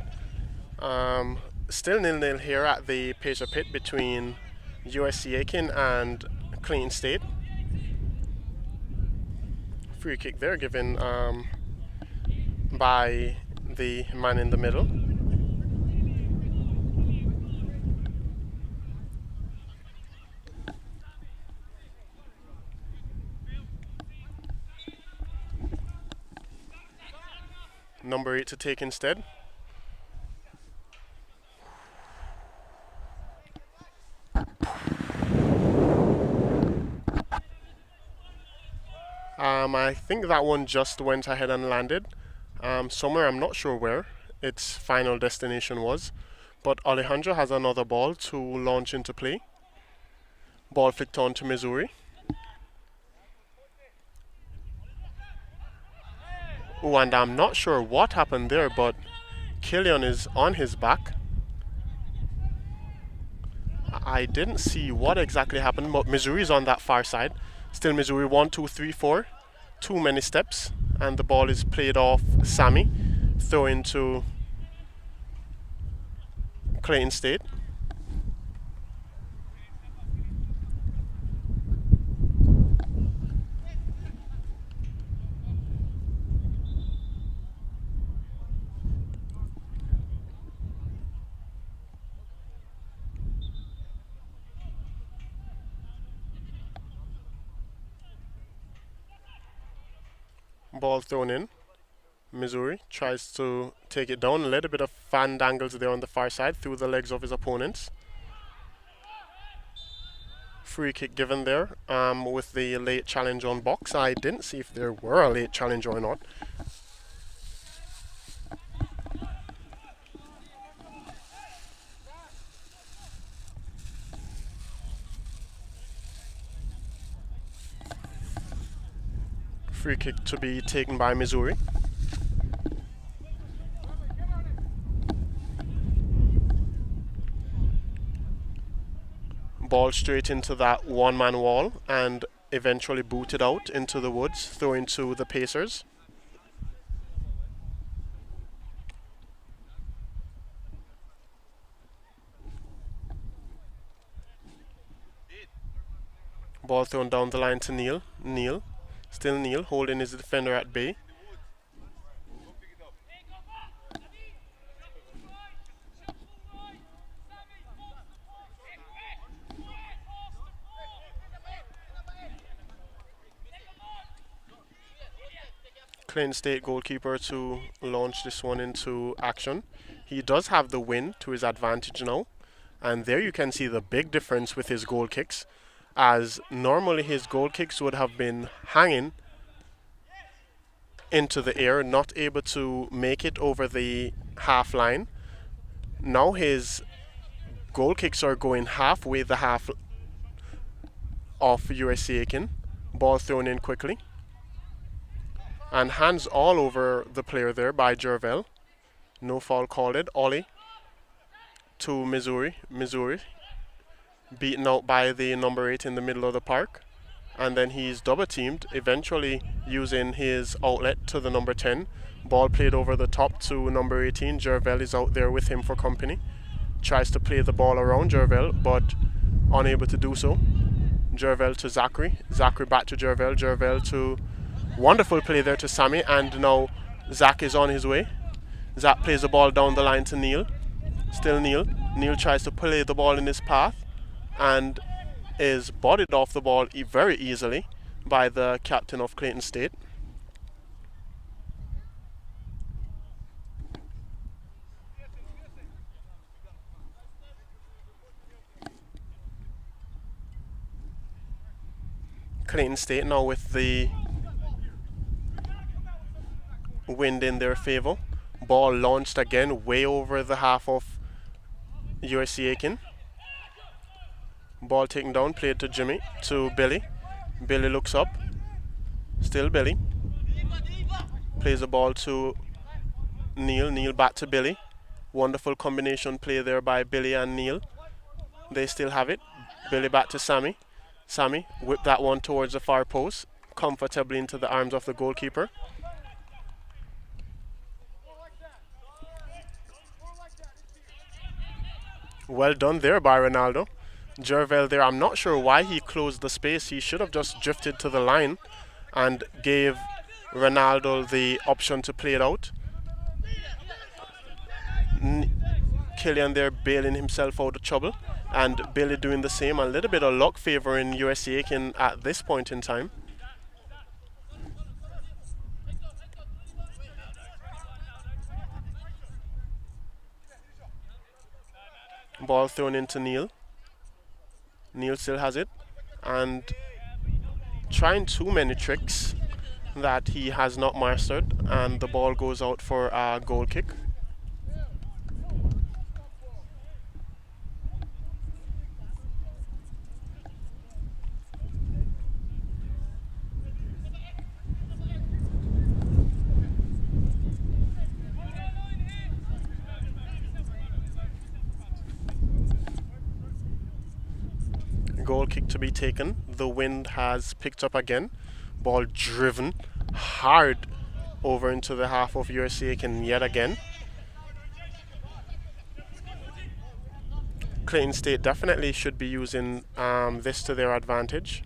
Still 0-0 here at the Pacer Pit between USC Aiken and Clayton State. Free kick there given by the man in the middle. Number 8 to take instead. I think that one just went ahead and landed somewhere, I'm not sure where its final destination was, but Alejandro has another ball to launch into play. Ball flicked on to Missouri. Oh, and I'm not sure what happened there, but Killian is on his back. I didn't see what exactly happened, but Missouri's on that far side. Still Missouri 1, 2, 3, 4. Too many steps, and the ball is played off Sammy. Throw into Clayton State. Ball thrown in. Missouri tries to take it down. A little bit of fan dangles there on the far side through the legs of his opponents. Free kick given there with the late challenge on box. I didn't see if there were a late challenge or not. Free kick to be taken by Missouri. Ball straight into that one-man wall and eventually booted out into the woods, throwing to the Pacers. Ball thrown down the line to Neal. Neal. Still Neal holding his defender at bay. Clayton State goalkeeper to launch this one into action. He does have the win to his advantage now. And there you can see the big difference with his goal kicks, as normally his goal kicks would have been hanging into the air, not able to make it over the half line. Now his goal kicks are going halfway the half of USC Aiken. Ball thrown in quickly. And hands all over the player there by Jervell. No foul called. Ollie to Missouri. Missouri beaten out by the number 8 in the middle of the park. And then he's double teamed, eventually using his outlet to the number 10. Ball played over the top to number 18. Jervell is out there with him for company. Tries to play the ball around Jervell, but unable to do so. Jervell to Zachary. Zachary back to Jervell. Jervell to wonderful play there to Sammy. And now Zach is on his way. Zach plays the ball down the line to Neal. Still Neal. Neal tries to play the ball in his path and is bodied off the ball very easily by the captain of Clayton State. Clayton State now with the wind in their favor. Ball launched again way over the half of USC Aiken. Ball taken down, played to Jimmy, to Billy. Billy looks up. Still Billy. Plays the ball to Neal. Neal back to Billy. Wonderful combination play there by Billy and Neal. They still have it. Billy back to Sammy. Sammy whipped that one towards the far post, comfortably into the arms of the goalkeeper. Well done there by Ronaldo. Jervel there, I'm not sure why he closed the space. He should have just drifted to the line and gave Ronaldo the option to play it out. Killian there bailing himself out of trouble, and Billy doing the same. A little bit of luck favoring USC Aiken at this point in time. Ball thrown into Neil. Neil still has it, and trying too many tricks that he has not mastered, and the ball goes out for a goal kick. Goal kick to be taken. The wind has picked up again. Ball driven hard over into the half of USC Aiken yet again. Clayton State definitely should be using this to their advantage.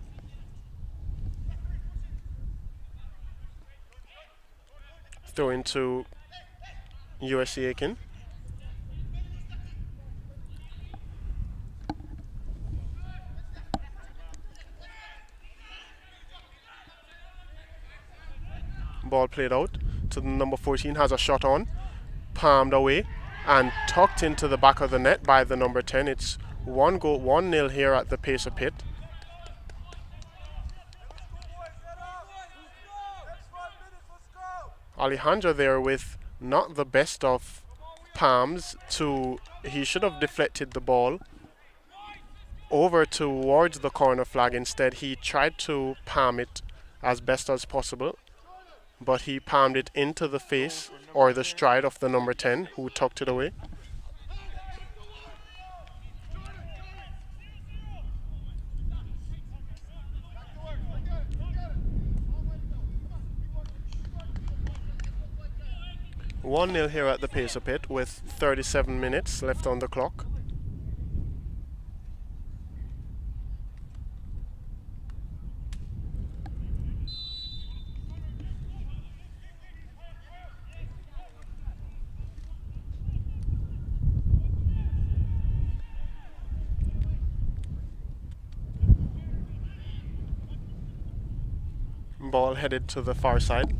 Throw into USC Aiken. Ball played out to the number 14, has a shot on, palmed away, and tucked into the back of the net by the number 10. It's 1-0 here at the Pacer Pit. Alejandro there with not the best of palms he should have deflected the ball over towards the corner flag. Instead, he tried to palm it as best as possible, but he palmed it into the face or the stride of the number 10, who tucked it away. One nil here at the Pacer Pit with 37 minutes left on the clock. Ball headed to the far side.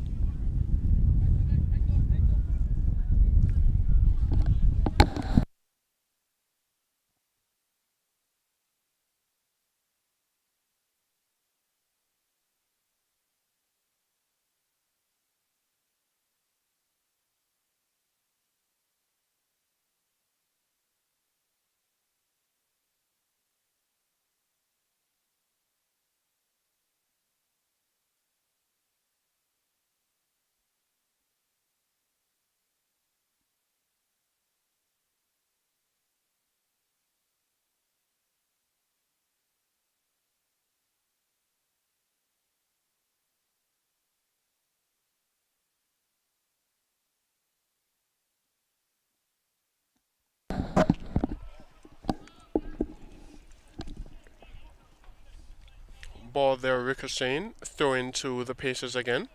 Ball there ricocheting, throw into the Pacers again.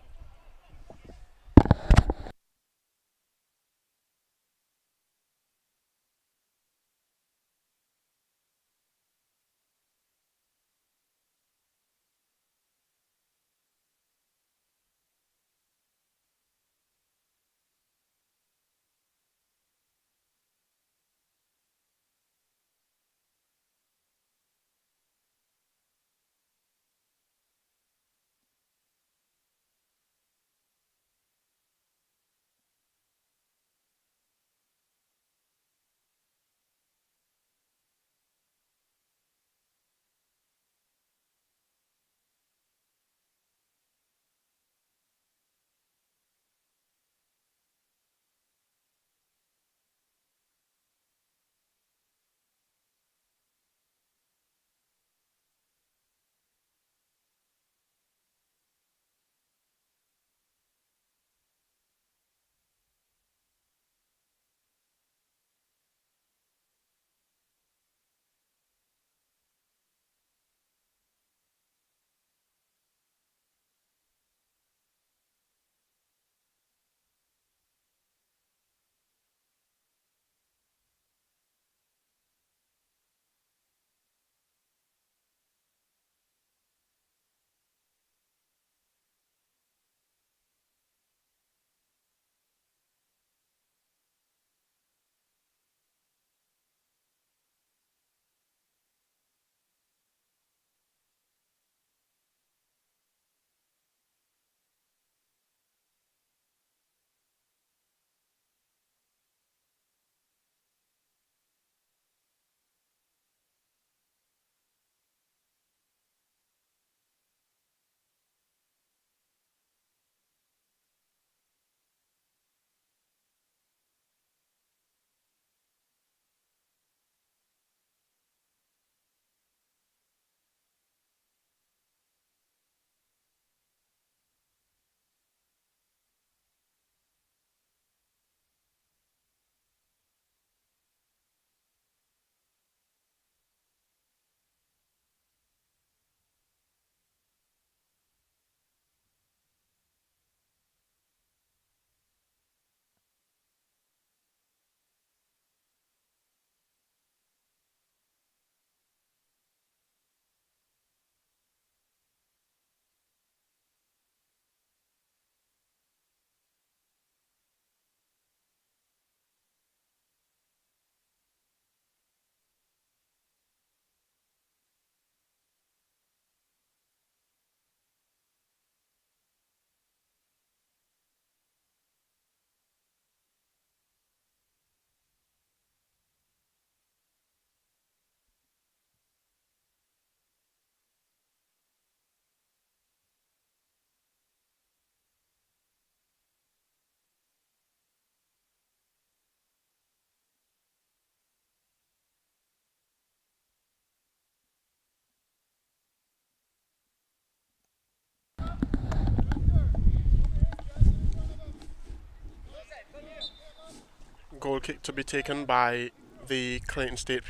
Goal kick to be taken by the Clayton State.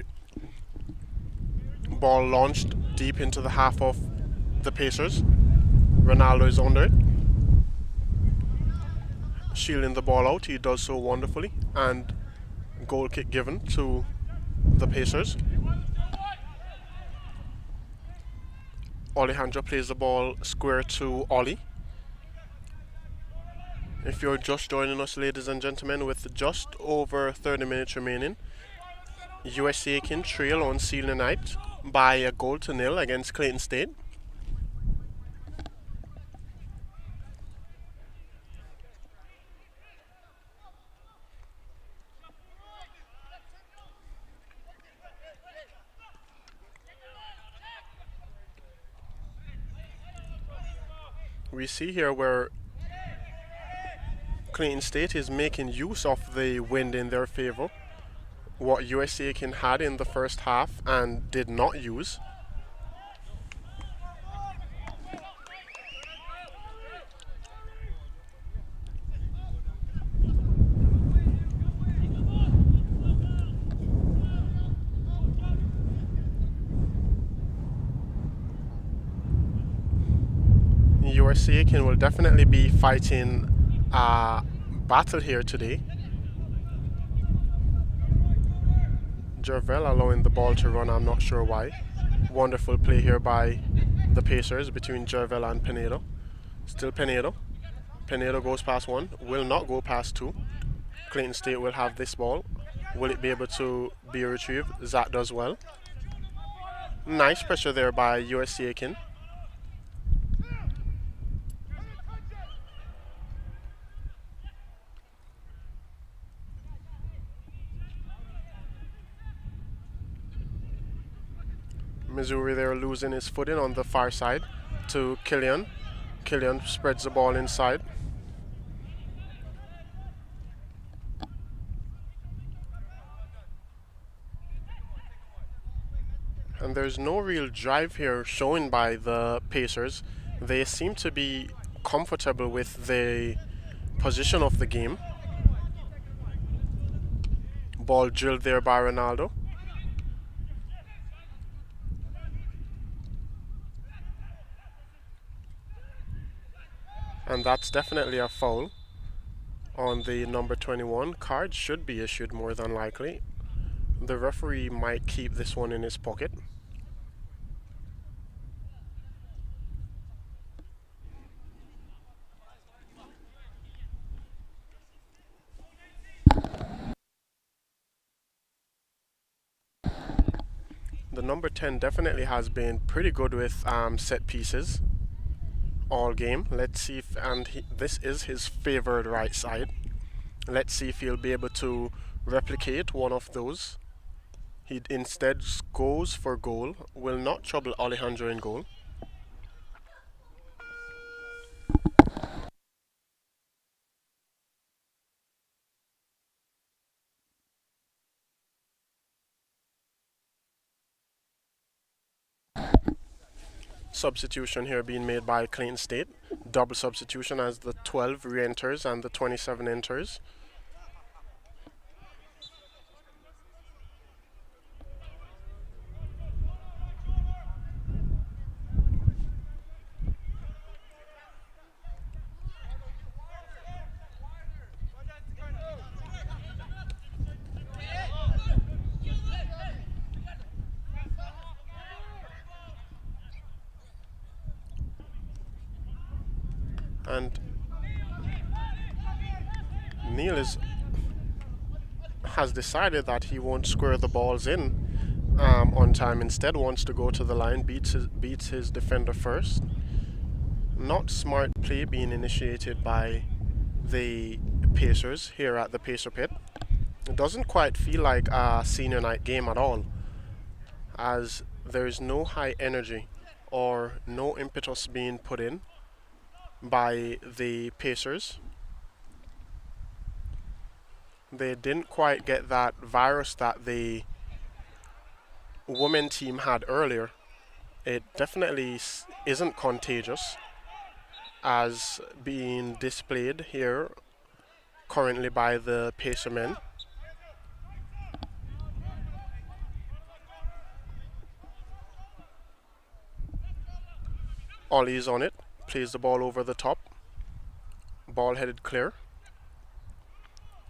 Ball launched deep into the half of the Pacers. Ronaldo is under it. Shielding the ball out, he does so wonderfully. And goal kick given to the Pacers. Alejandro plays the ball square to Ollie. If you're just joining us, ladies and gentlemen, with just over 30 minutes remaining, USC Aiken trail on senior night by a 0 against Clayton State. We see here where Clayton State is making use of the wind in their favor. What USC Aiken had in the first half and did not use. USC Aiken will definitely be fighting a battle here today. Jervell allowing the ball to run, I'm not sure why. Wonderful play here by the Pacers between Jervell and Pinedo. Still Pinedo. Pinedo goes past one, will not go past two. Clayton State will have this ball. Will it be able to be retrieved? Zach does well. Nice pressure there by USC Aiken. Missouri there losing his footing on the far side to Killian. Killian spreads the ball inside. And there's no real drive here shown by the Pacers. They seem to be comfortable with the position of the game. Ball drilled there by Ronaldo. And that's definitely a foul on the number 21. Card should be issued more than likely. The referee might keep this one in his pocket. The number 10 definitely has been pretty good with set pieces all game. Let's see if, this is his favored right side. Let's see if he'll be able to replicate one of those. He instead goes for goal. Will not trouble Alejandro in goal. Substitution here being made by Clayton State. Double substitution as the 12 re-enters and the 27 enters. And Neil has decided that he won't square the balls in on time. Instead wants to go to the line, beats his defender first. Not smart play being initiated by the Pacers here at the Pacer Pit. It doesn't quite feel like a senior night game at all, as there is no high energy or no impetus being put in by the Pacers. They didn't quite get that virus that the women team had earlier. It definitely isn't contagious as being displayed here currently by the Pacer men. Ollie's on it, plays the ball over the top. Ball headed clear.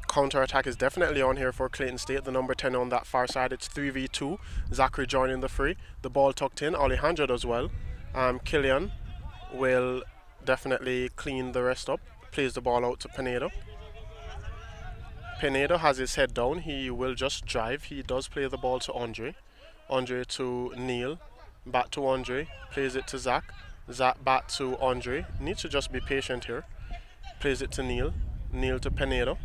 Counter-attack is definitely on here for Clayton State, the number 10 on that far side. It's 3v2. Zachary joining the fray. The ball tucked in. Alejandro does well. Killian will definitely clean the rest up. Plays the ball out to Pinedo. Pinedo has his head down. He will just drive. He does play the ball to Andre. Andre to Neil. Back to Andre. Plays it to Zach. Zach back to Andre. Needs to just be patient here. Plays it to Neil. Neil to Pinedo.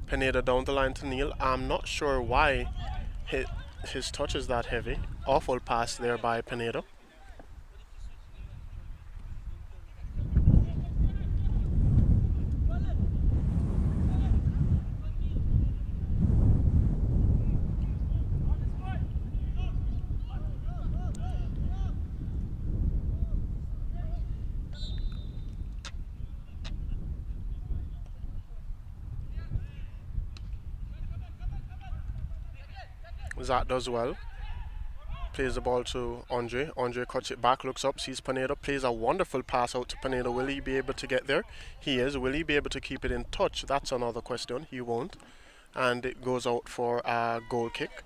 Pinedo down the line to Neil. I'm not sure why his touch is that heavy. Awful pass there by Pinedo. Zach does well. Plays the ball to Andre. Andre cuts it back, looks up, sees Pinedo, plays a wonderful pass out to Pinedo. Will he be able to get there? He is. Will he be able to keep it in touch? That's another question. He won't. And it goes out for a goal kick.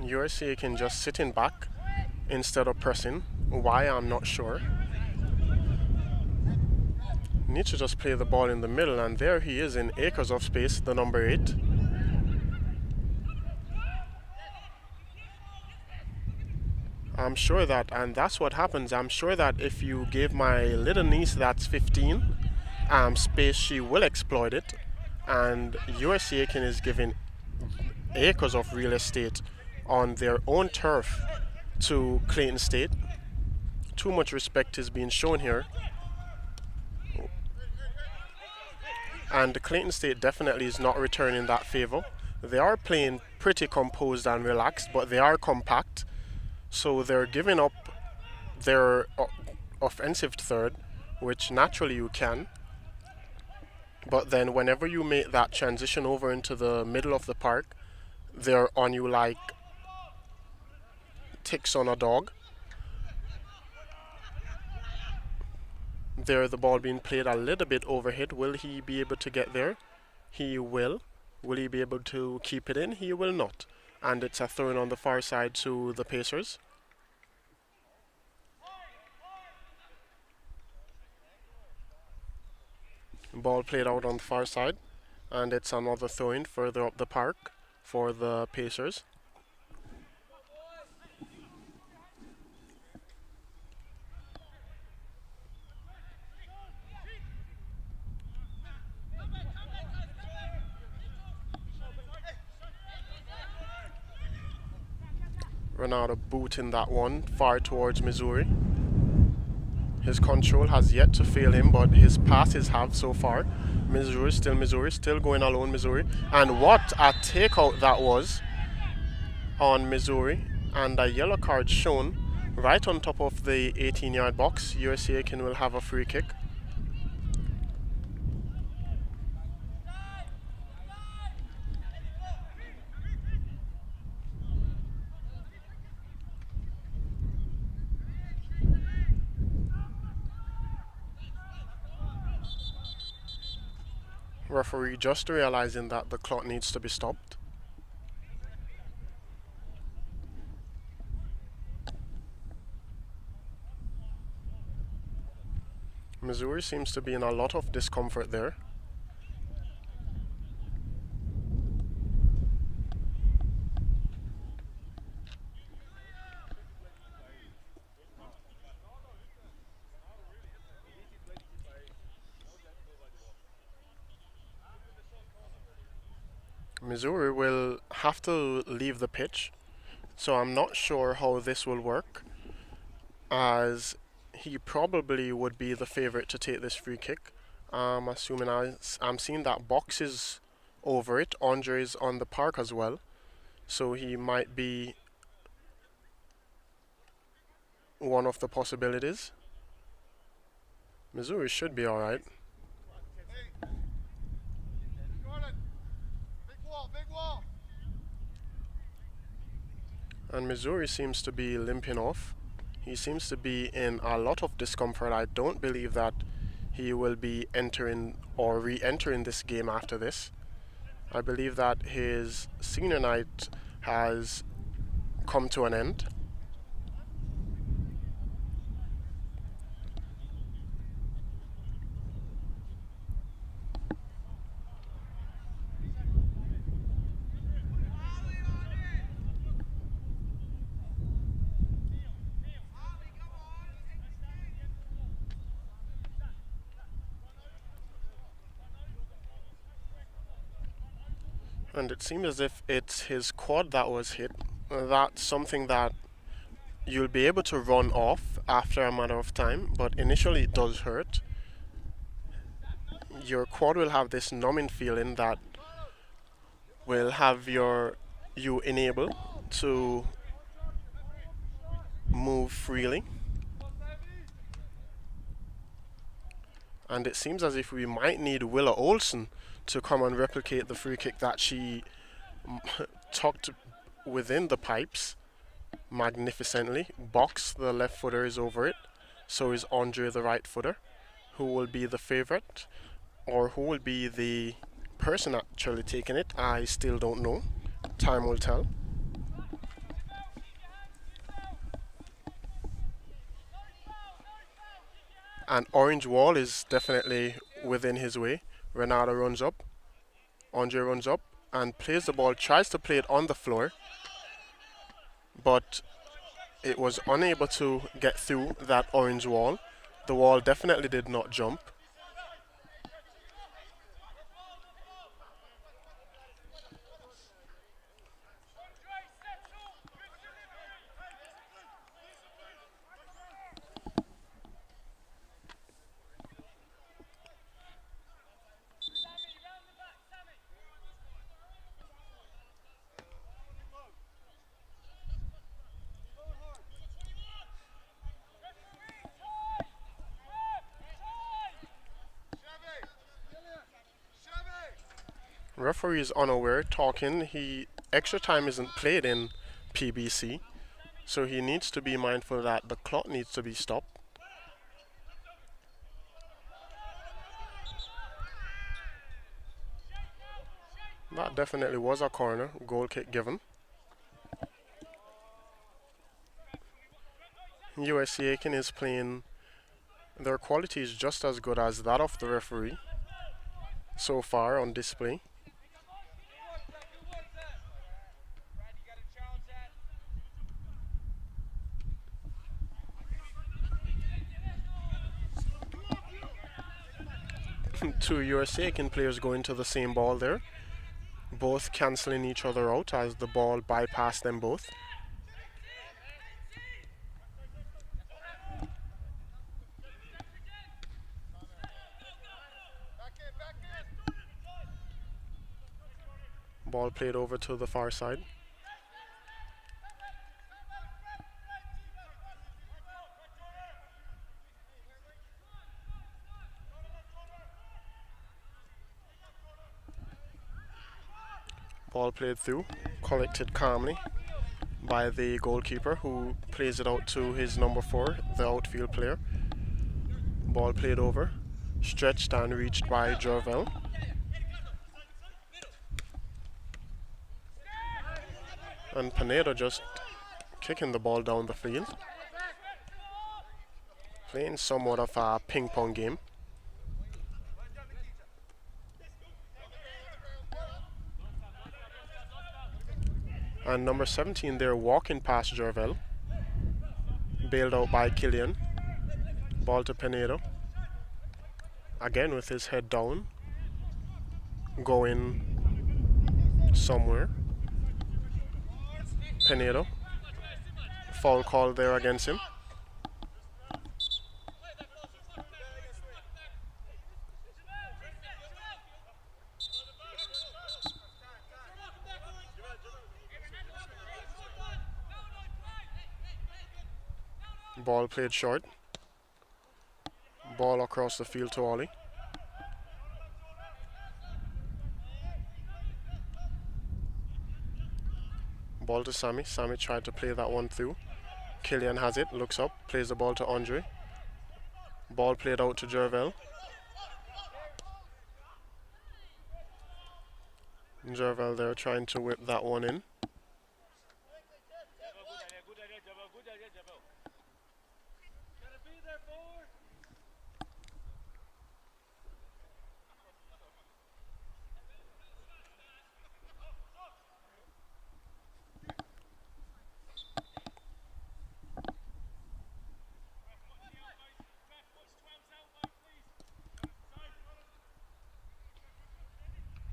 USC Aiken just sitting back instead of pressing. Why, I'm not sure. Needs to just play the ball in the middle, and there he is in acres of space, the number 8. I'm sure that, and that's what happens, I'm sure that if you gave my little niece that's 15 space, she will exploit it. And USC Aiken is giving acres of real estate on their own turf to Clayton State. Too much respect is being shown here. And Clayton State definitely is not returning that favor. They are playing pretty composed and relaxed, but they are compact. So they're giving up their offensive third, which naturally you can. But then whenever you make that transition over into the middle of the park, they're on you like ticks on a dog. There, the ball being played a little bit overhit. Will he be able to get there? He will. Will he be able to keep it in? He will not. And it's a throw in on the far side to the Pacers. Ball played out on the far side, and it's another throw in further up the park for the Pacers. Ronaldo booting that one far towards Missouri. His control has yet to fail him, but his passes have so far. Missouri, still going alone, Missouri. And what a takeout that was on Missouri. And a yellow card shown right on top of the 18-yard box. USC Aiken will have a free kick. Referee just realizing that the clock needs to be stopped. Missouri seems to be in a lot of discomfort there. Missouri will have to leave the pitch, so I'm not sure how this will work, as he probably would be the favorite to take this free kick. I'm assuming I'm seeing that box is over it. Andre is on the park as well, so he might be one of the possibilities. Missouri should be alright. And Missouri seems to be limping off. He seems to be in a lot of discomfort. I don't believe that he will be entering or re-entering this game after this. I believe that his senior night has come to an end. And it seems as if it's his quad that was hit. That's something that you'll be able to run off after a matter of time, but initially it does hurt. Your quad will have this numbing feeling that will have you unable to move freely. And it seems as if we might need Willa Olsen to come and replicate the free kick that she tucked within the pipes magnificently. Box, the left footer, is over it. So is Andre, the right footer. Who will be the favorite, or who will be the person actually taking it, I still don't know. Time will tell. And Orange Wall is definitely within his way. Renata runs up. Andre runs up and plays the ball, tries to play it on the floor, but it was unable to get through that orange wall. The wall definitely did not jump. Referee is unaware, talking. Extra time isn't played in PBC, so he needs to be mindful that the clock needs to be stopped. That definitely was a corner, goal kick given. USC Aiken is playing, their quality is just as good as that of the referee so far on display. Two USC Aiken players going to the same ball there, both cancelling each other out as the ball bypassed them both. Ball played over to the far side. Ball played through, collected calmly by the goalkeeper, who plays it out to his number 4, the outfield player. Ball played over, stretched and reached by Jorvel. And Pinedo just kicking the ball down the field. Playing somewhat of a ping pong game. And number 17 there walking past Jorvel. Bailed out by Killian. Ball to Pinedo. Again with his head down. Going somewhere. Pinedo. Foul call there against him. Ball played short. Ball across the field to Ollie. Ball to Sammy. Sammy tried to play that one through. Killian has it, looks up, plays the ball to Andre. Ball played out to Jervel. Jervel there trying to whip that one in.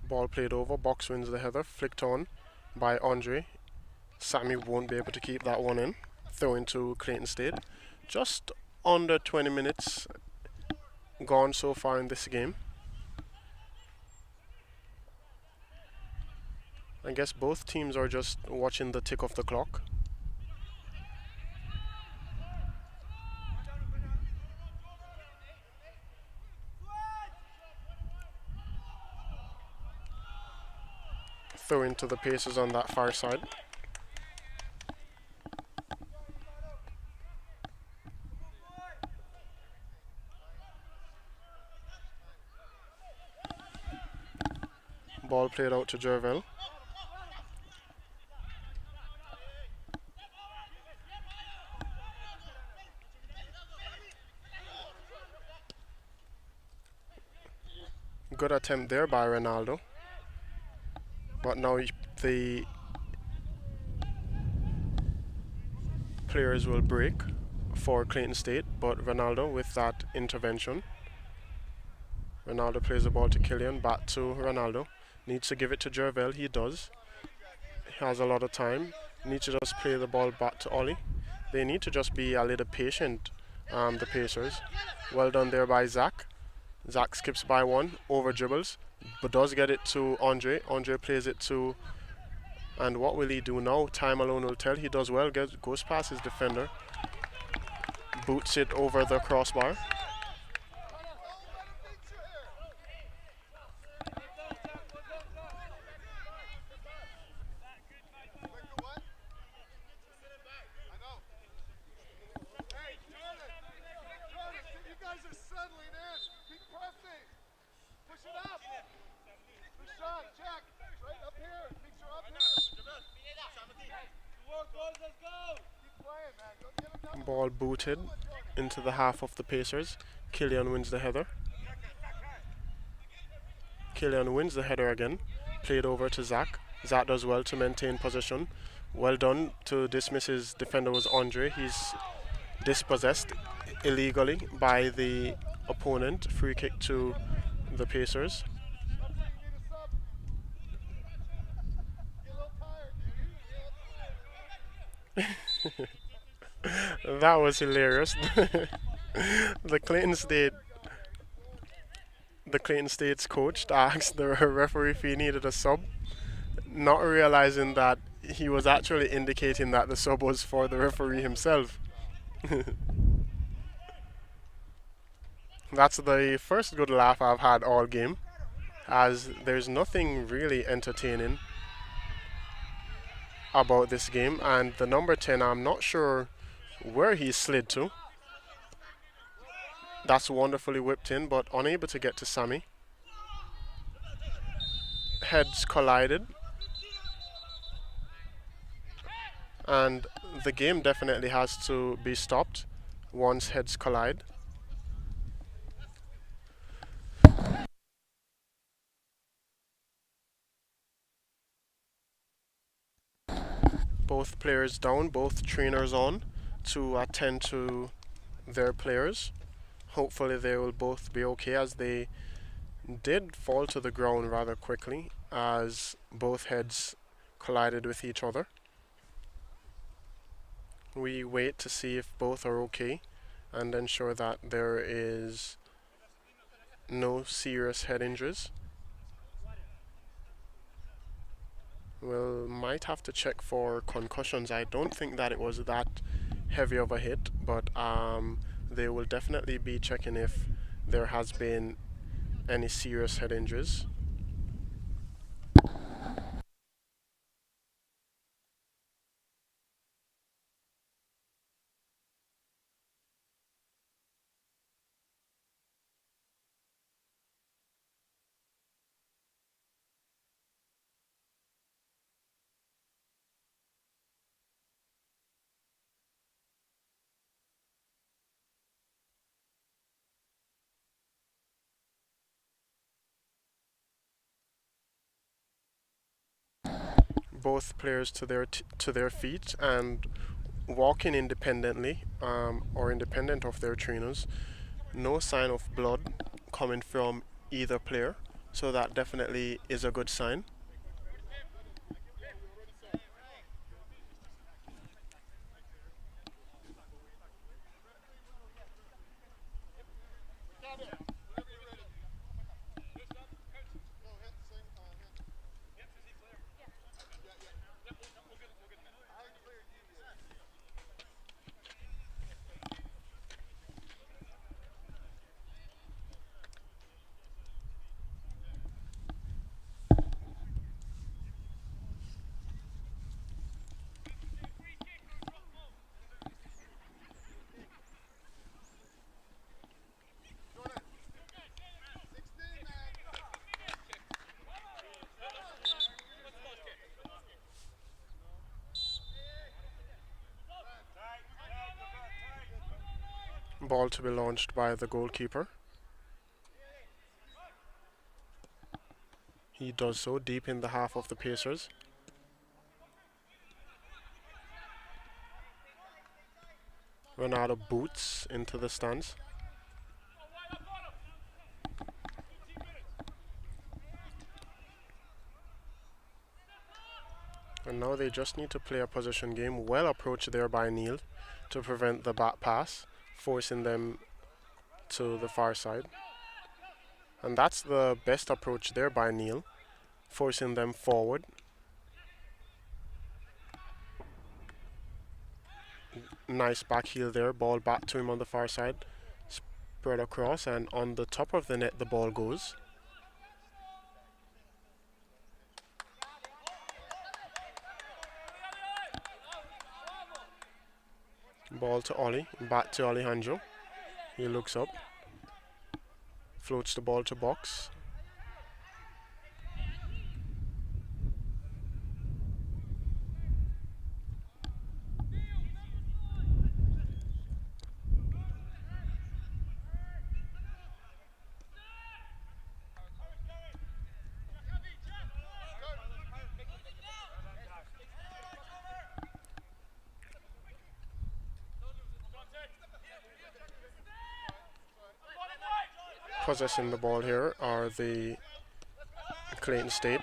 Ball played over, box wins the header, flicked on by Andre. Sammy won't be able to keep that one in. Throw into Clayton State. Just under 20 minutes gone so far in this game. I guess both teams are just watching the tick of the clock. Throw into the Pacers on that far side. Ball played out to Jervel. Good attempt there by Ronaldo. But now the players will break for Clayton State, but Ronaldo with that intervention. Ronaldo plays the ball to Killian, back to Ronaldo. Needs to give it to Jervel, he does. He has a lot of time. Needs to just play the ball back to Ollie. They need to just be a little patient, the Pacers. Well done there by Zach. Zach skips by one, over dribbles, but does get it to Andre. Andre plays it to, and what will he do now? Time alone will tell. He does well, goes past his defender, boots it over the crossbar. Ball booted into the half of the Pacers. Killian wins the header. Killian wins the header again. Played over to Zach. Zach does well to maintain possession. Well done to dismiss his defender was Andre. He's dispossessed illegally by the opponent. Free kick to the Pacers. That was hilarious. the Clayton State's coach asked the referee if he needed a sub, not realizing that he was actually indicating that the sub was for the referee himself. That's the first good laugh I've had all game, as there's nothing really entertaining about this game, and the number 10, I'm not sure where he slid to. That's wonderfully whipped in, but unable to get to Sammy. Heads collided, and the game definitely has to be stopped once heads collide. Both players down, both trainers on to attend to their players. Hopefully they will both be okay, as they did fall to the ground rather quickly as both heads collided with each other. We wait to see if both are okay and ensure that there is no serious head injuries. We'll might have to check for concussions. I don't think that it was that heavy of a hit, but they will definitely be checking if there has been any serious head injuries. Both players to their feet and walking independently or independent of their trainers. No sign of blood coming from either player, so that definitely is a good sign. Ball to be launched by the goalkeeper. He does so deep in the half of the Pacers. Ronaldo boots into the stands. And now they just need to play a possession game, well approached there by Neil to prevent the back pass, forcing them to the far side. And that's the best approach there by Neil, forcing them forward. Nice back heel there, ball back to him on the far side, spread across, and on the top of the net the ball goes. Ball to Ollie, back to Alejandro. He looks up, floats the ball to box. Possessing the ball here are the Clayton State.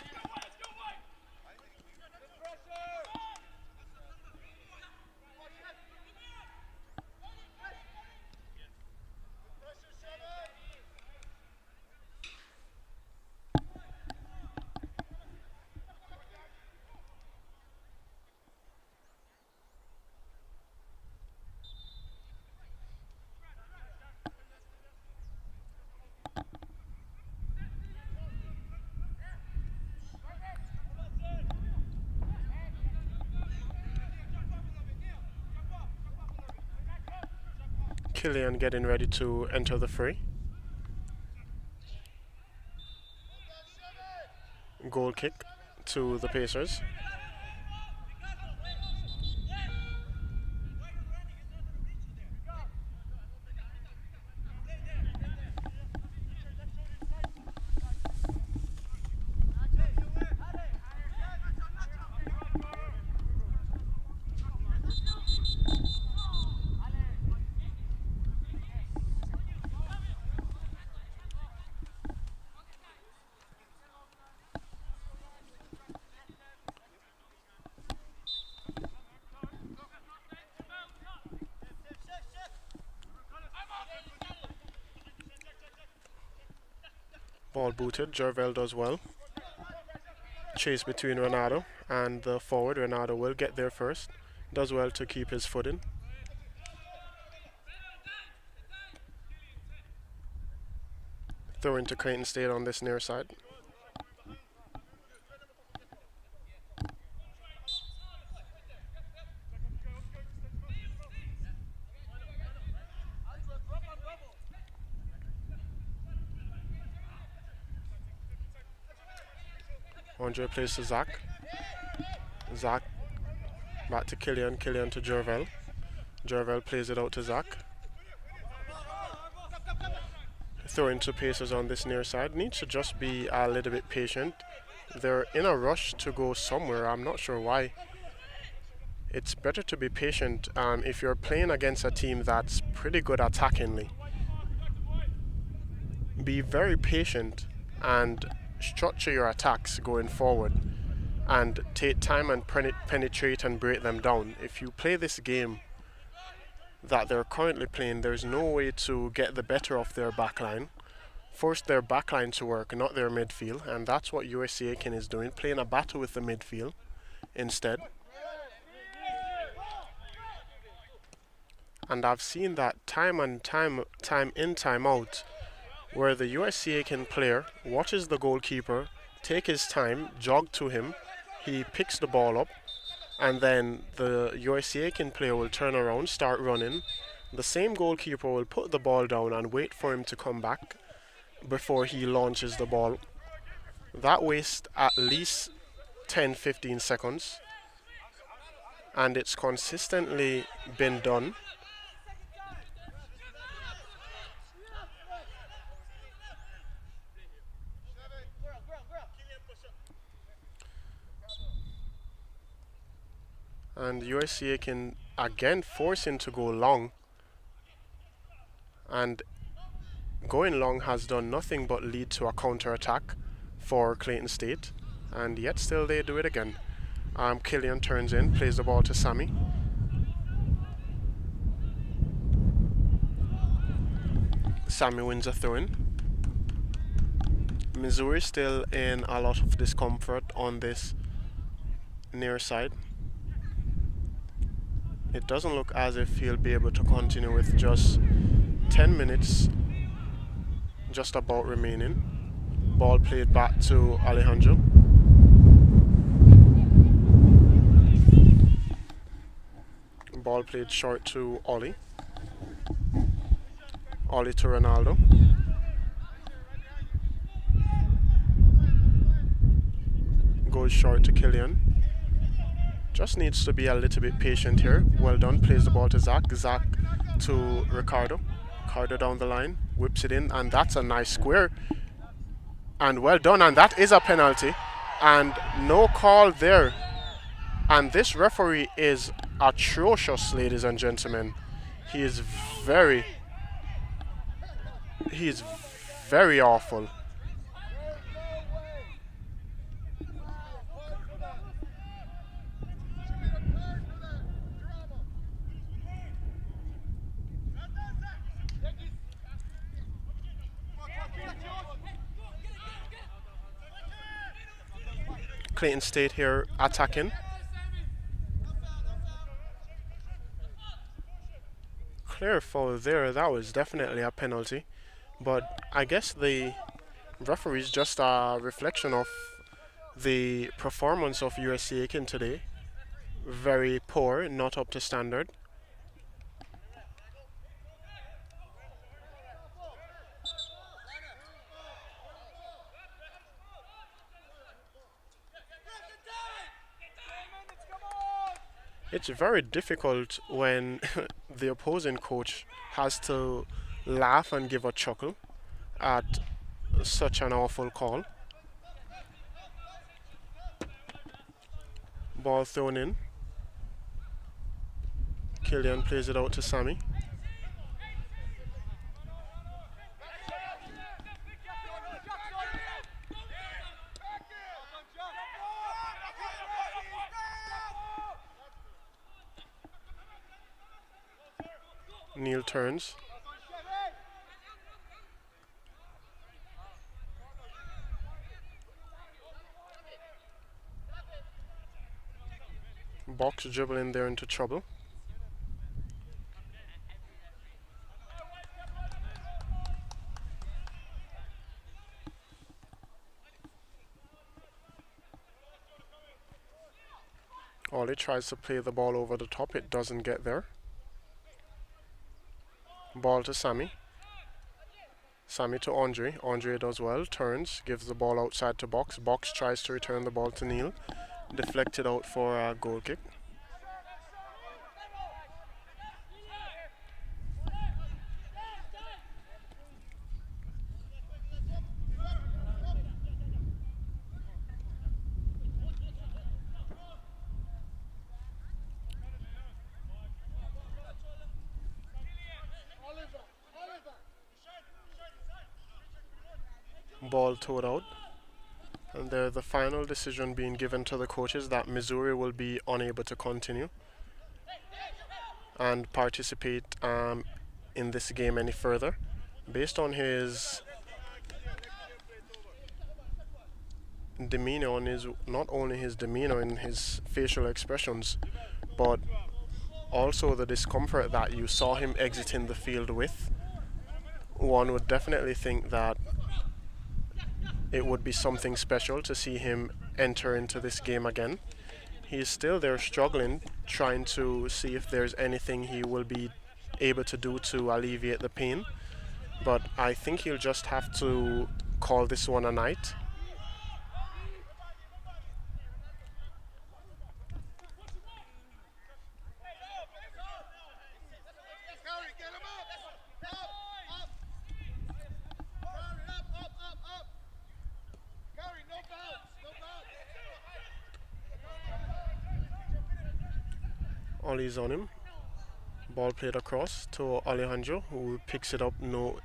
Killian getting ready to enter the fray. Goal kick to the Pacers. Ball booted, Jervel does well. Chase between Ronaldo and the forward. Ronaldo will get there first. Does well to keep his footing. Throw into Clayton State on this near side. Andre plays to Zach. Zach back to Killian. Killian to Jervel. Jervel plays it out to Zach. Throw into Pacers on this near side. Needs to just be a little bit patient. They're in a rush to go somewhere. I'm not sure why. It's better to be patient if you're playing against a team that's pretty good attackingly. Be very patient and structure your attacks going forward and take time and penetrate and break them down. If you play this game that they're currently playing, there's no way to get the better of their backline. Force their backline to work, not their midfield, and that's what USC Aiken is doing, playing a battle with the midfield instead. And I've seen that time in, time out, where the USC Aiken player watches the goalkeeper take his time, jog to him, he picks the ball up, and then the USC Aiken player will turn around, start running. The same goalkeeper will put the ball down and wait for him to come back before he launches the ball. That wastes at least 10-15 seconds, and it's consistently been done. And USC can again force him to go long, and going long has done nothing but lead to a counter-attack for Clayton State, and yet still they do it again. Killian turns in, plays the ball to Sammy. Sammy wins a throw-in. Missouri still in a lot of discomfort on this near side. It doesn't look as if he'll be able to continue with just 10 minutes just about remaining. Ball played back to Alejandro. Ball played short to Ollie. Ollie to Ronaldo. Goes short to Killian. Just needs to be a little bit patient here. Well done. Plays the ball to Zach. Zach to Ricardo. Ricardo down the line. Whips it in. And that's a nice square. And well done. And that is a penalty. And no call there. And this referee is atrocious, ladies and gentlemen. He is very awful. Clayton State here attacking. Clear foul there. That was definitely a penalty. But I guess the referee is just a reflection of the performance of USC Aiken today. Very poor, not up to standard. It's very difficult when the opposing coach has to laugh and give a chuckle at such an awful call. Ball thrown in. Killian plays it out to Sammy. Neil turns. Box dribbling there into trouble. Ollie tries to play the ball over the top. It doesn't get there. Ball to Sammy. Sammy to Andre. Andre does well. Turns. Gives the ball outside to Box. Box tries to return the ball to Neil. Deflected out for a goal kick. Ball towed out. And there the final decision being given to the coaches that Missouri will be unable to continue and participate in this game any further. Based on his demeanor, on his not only his demeanor and his facial expressions, but also the discomfort that you saw him exiting the field with, one would definitely think that it would be something special to see him enter into this game again. He is still there struggling, trying to see if there's anything he will be able to do to alleviate the pain. But I think he'll just have to call this one a night. Ollie's on him. Ball played across to Alejandro, who picks it up, no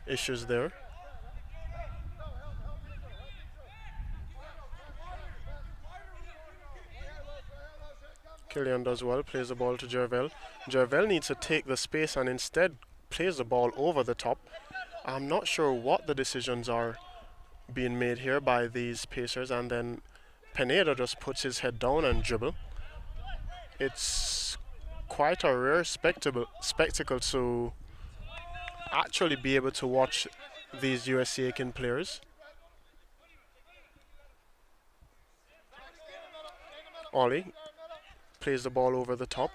issues there. Killian does well, plays the ball to Jervel. Jervel needs to take the space and instead plays the ball over the top. I'm not sure what the decisions are being made here by these Pacers, and then Pineda just puts his head down and dribble. It's quite a rare spectacle to actually be able to watch these USC Aiken players. Ollie plays the ball over the top.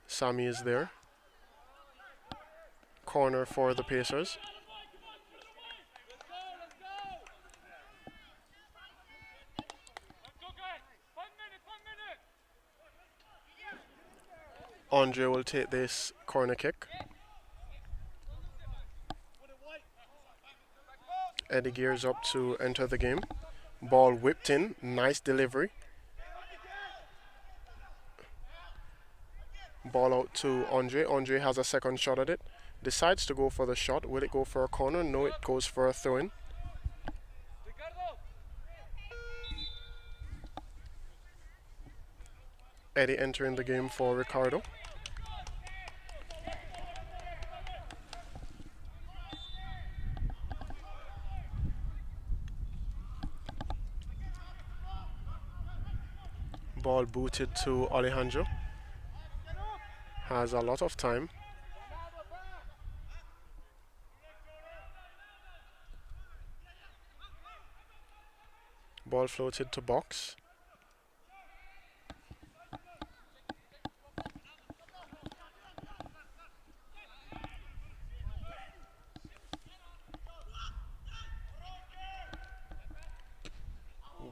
Sammy is there. Corner for the Pacers. Andre will take this corner kick. Eddie gears up to enter the game. Ball whipped in, nice delivery. Ball out to Andre. Andre has a second shot at it. Decides to go for the shot. Will it go for a corner? No, it goes for a throw-in. Eddie entering the game for Ricardo. Ball booted to Alejandro. Has a lot of time. Ball floated to Box.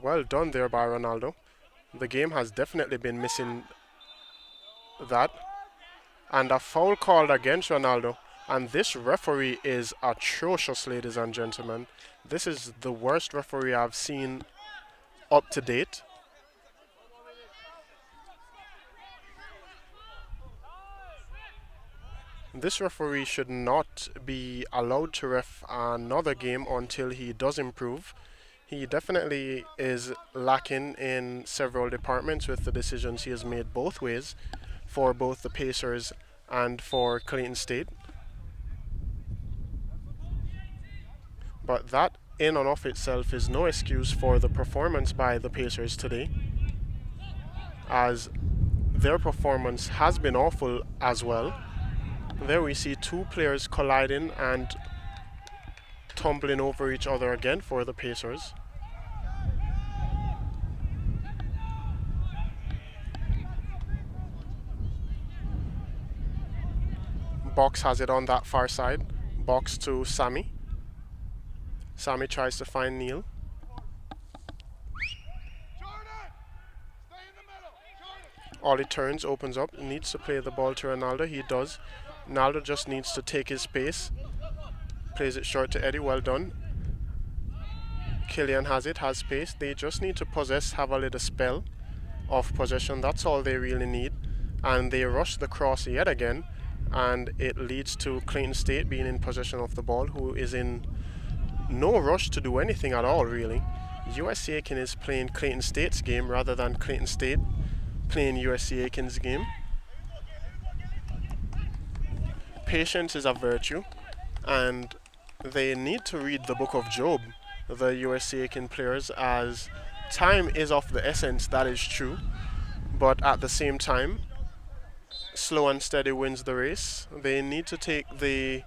Well done there by Ronaldo. The game has definitely been missing that. And a foul called against Ronaldo. And this referee is atrocious, ladies and gentlemen. This is the worst referee I've seen up to date. This referee should not be allowed to ref another game until he does improve. He definitely is lacking in several departments with the decisions he has made both ways for both the Pacers and for Clayton State. But that in and of itself is no excuse for the performance by the Pacers today, as their performance has been awful as well. There we see two players colliding and tumbling over each other again for the Pacers. Box has it on that far side. Box to Sammy. Sammy tries to find Neil. Ollie turns, opens up, needs to play the ball to Ronaldo. He does. Ronaldo just needs to take his space. Plays it short to Eddie. Well done. Killian has it, has space. They just need to possess, have a little spell of possession. That's all they really need. And they rush the cross yet again. And it leads to Clayton State being in possession of the ball, who is in no rush to do anything at all, really. USC Aiken is playing Clayton State's game rather than Clayton State playing USC Aiken's game. Patience is a virtue, and they need to read the book of Job, the USC Aiken players, as time is of the essence. That is true, but at the same time, slow and steady wins the race. They need to take the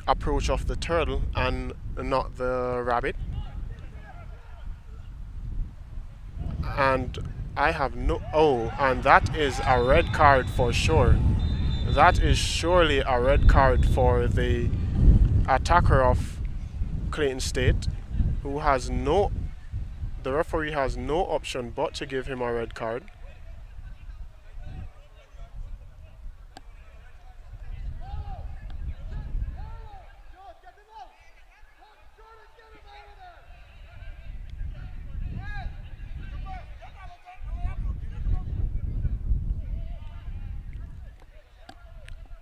approach of the turtle and not the rabbit. And I have no... Oh, and that is a red card for sure. That is surely a red card for the attacker of Clayton State, who has no... The referee has no option but to give him a red card.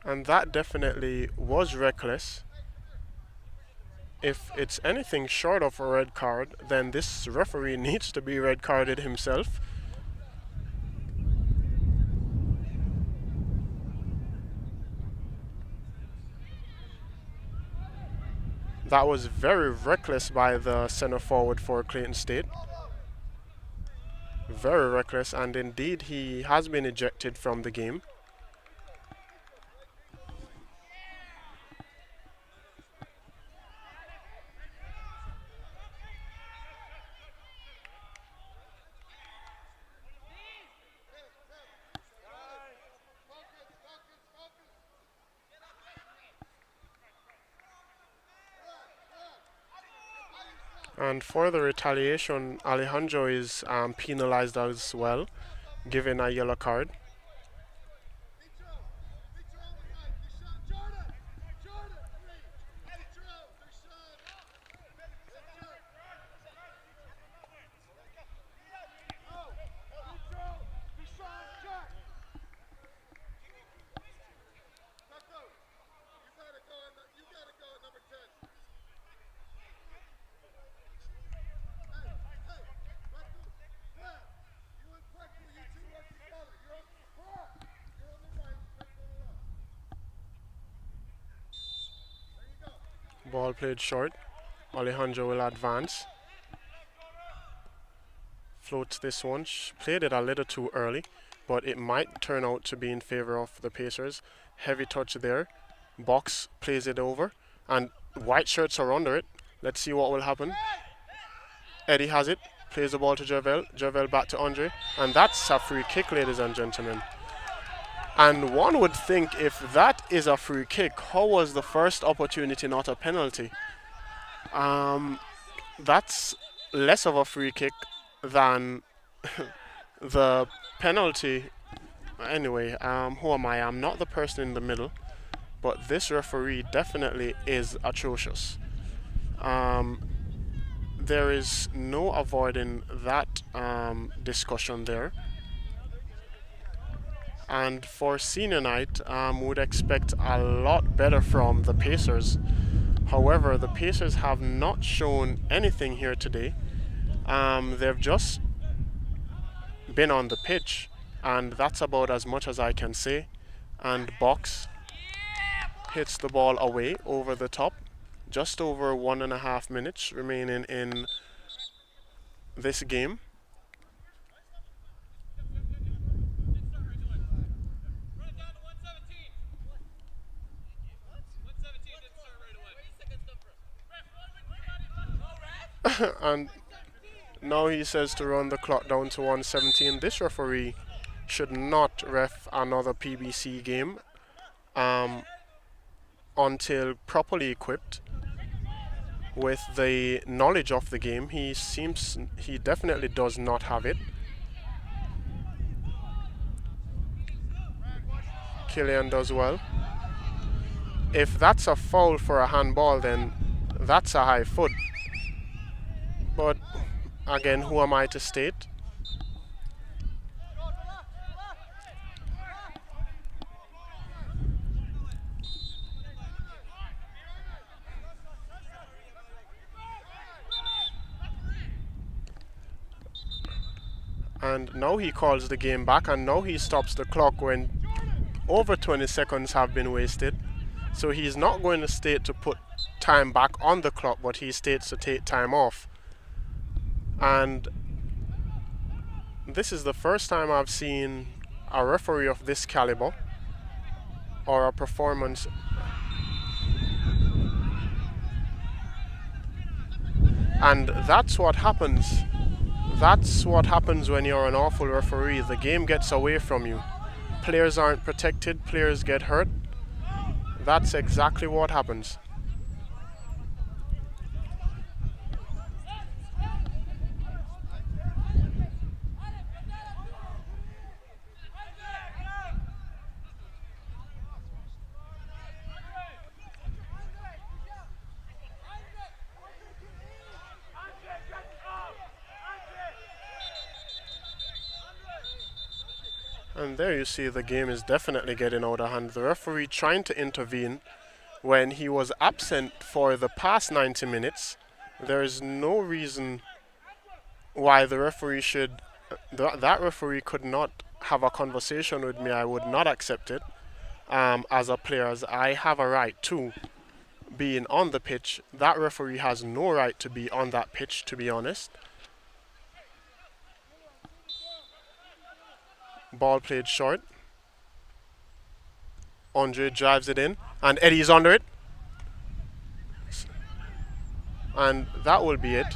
And that definitely was reckless. If it's anything short of a red card, then this referee needs to be red carded himself. That was very reckless by the center forward for Clayton State. Very reckless, and indeed he has been ejected from the game. And for the retaliation, Alejandro is penalized as well, given a yellow card. Ball played short. Alejandro will advance. Floats this one. Played it a little too early, but it might turn out to be in favor of the Pacers. Heavy touch there. Box plays it over, and white shirts are under it. Let's see what will happen. Eddie has it. Plays the ball to Javel. Javel back to Andre. And that's a free kick, ladies and gentlemen. And one would think, if that is a free kick, how was the first opportunity not a penalty? That's less of a free kick than the penalty. Anyway, who am I? I'm not the person in the middle, but this referee definitely is atrocious. There is no avoiding that discussion there. And for senior night, would expect a lot better from the Pacers. However, the Pacers have not shown anything here today. They've just been on the pitch, and that's about as much as I can say. And Box hits the ball away over the top. Just over 1.5 minutes remaining in this game. And now he says to run the clock down to 1:17. This referee should not ref another PBC game. until properly equipped with the knowledge of the game. He definitely does not have it. Killian does well. If that's a foul for a handball, then that's a high foot. But again, who am I to state? And now he calls the game back, and now he stops the clock when over 20 seconds have been wasted. So he's not going to state to put time back on the clock, but he states to take time off. And this is the first time I've seen a referee of this caliber or a performance. And that's what happens. That's what happens when you're an awful referee. The game gets away from you. Players aren't protected, players get hurt. That's exactly what happens. And there you see the game is definitely getting out of hand. The referee trying to intervene when he was absent for the past 90 minutes. There is no reason why the referee should... that referee could not have a conversation with me. I would not accept it as a player, as I have a right to being on the pitch. That referee has no right to be on that pitch, to be honest. Ball played short. Andre drives it in, and Eddie's under it. And that will be it.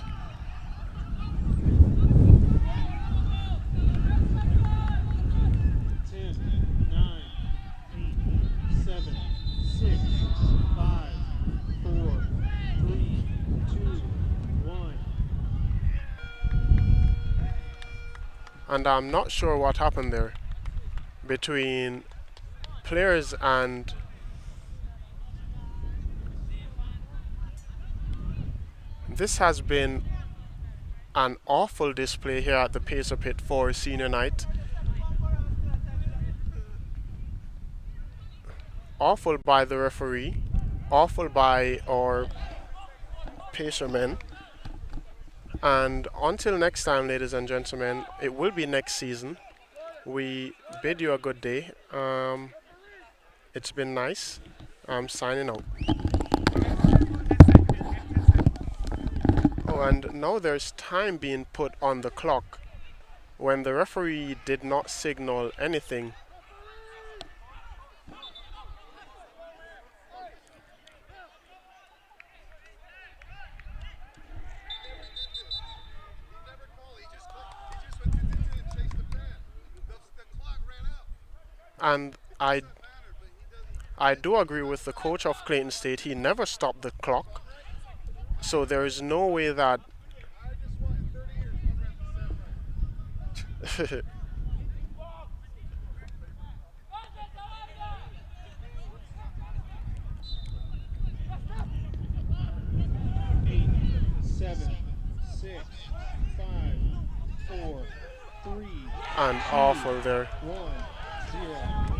And I'm not sure what happened there between players and this has been an awful display here at the Pacer Pit for senior night. Awful by the referee, awful by our Pacer men. And until next time, ladies and gentlemen, it will be next season. We bid you a good day. It's been nice. I'm signing out. Oh, and now there's time being put on the clock when the referee did not signal anything. And I do agree with the coach of Clayton State. He never stopped the clock. So there is no way that... and awful there. 1-0.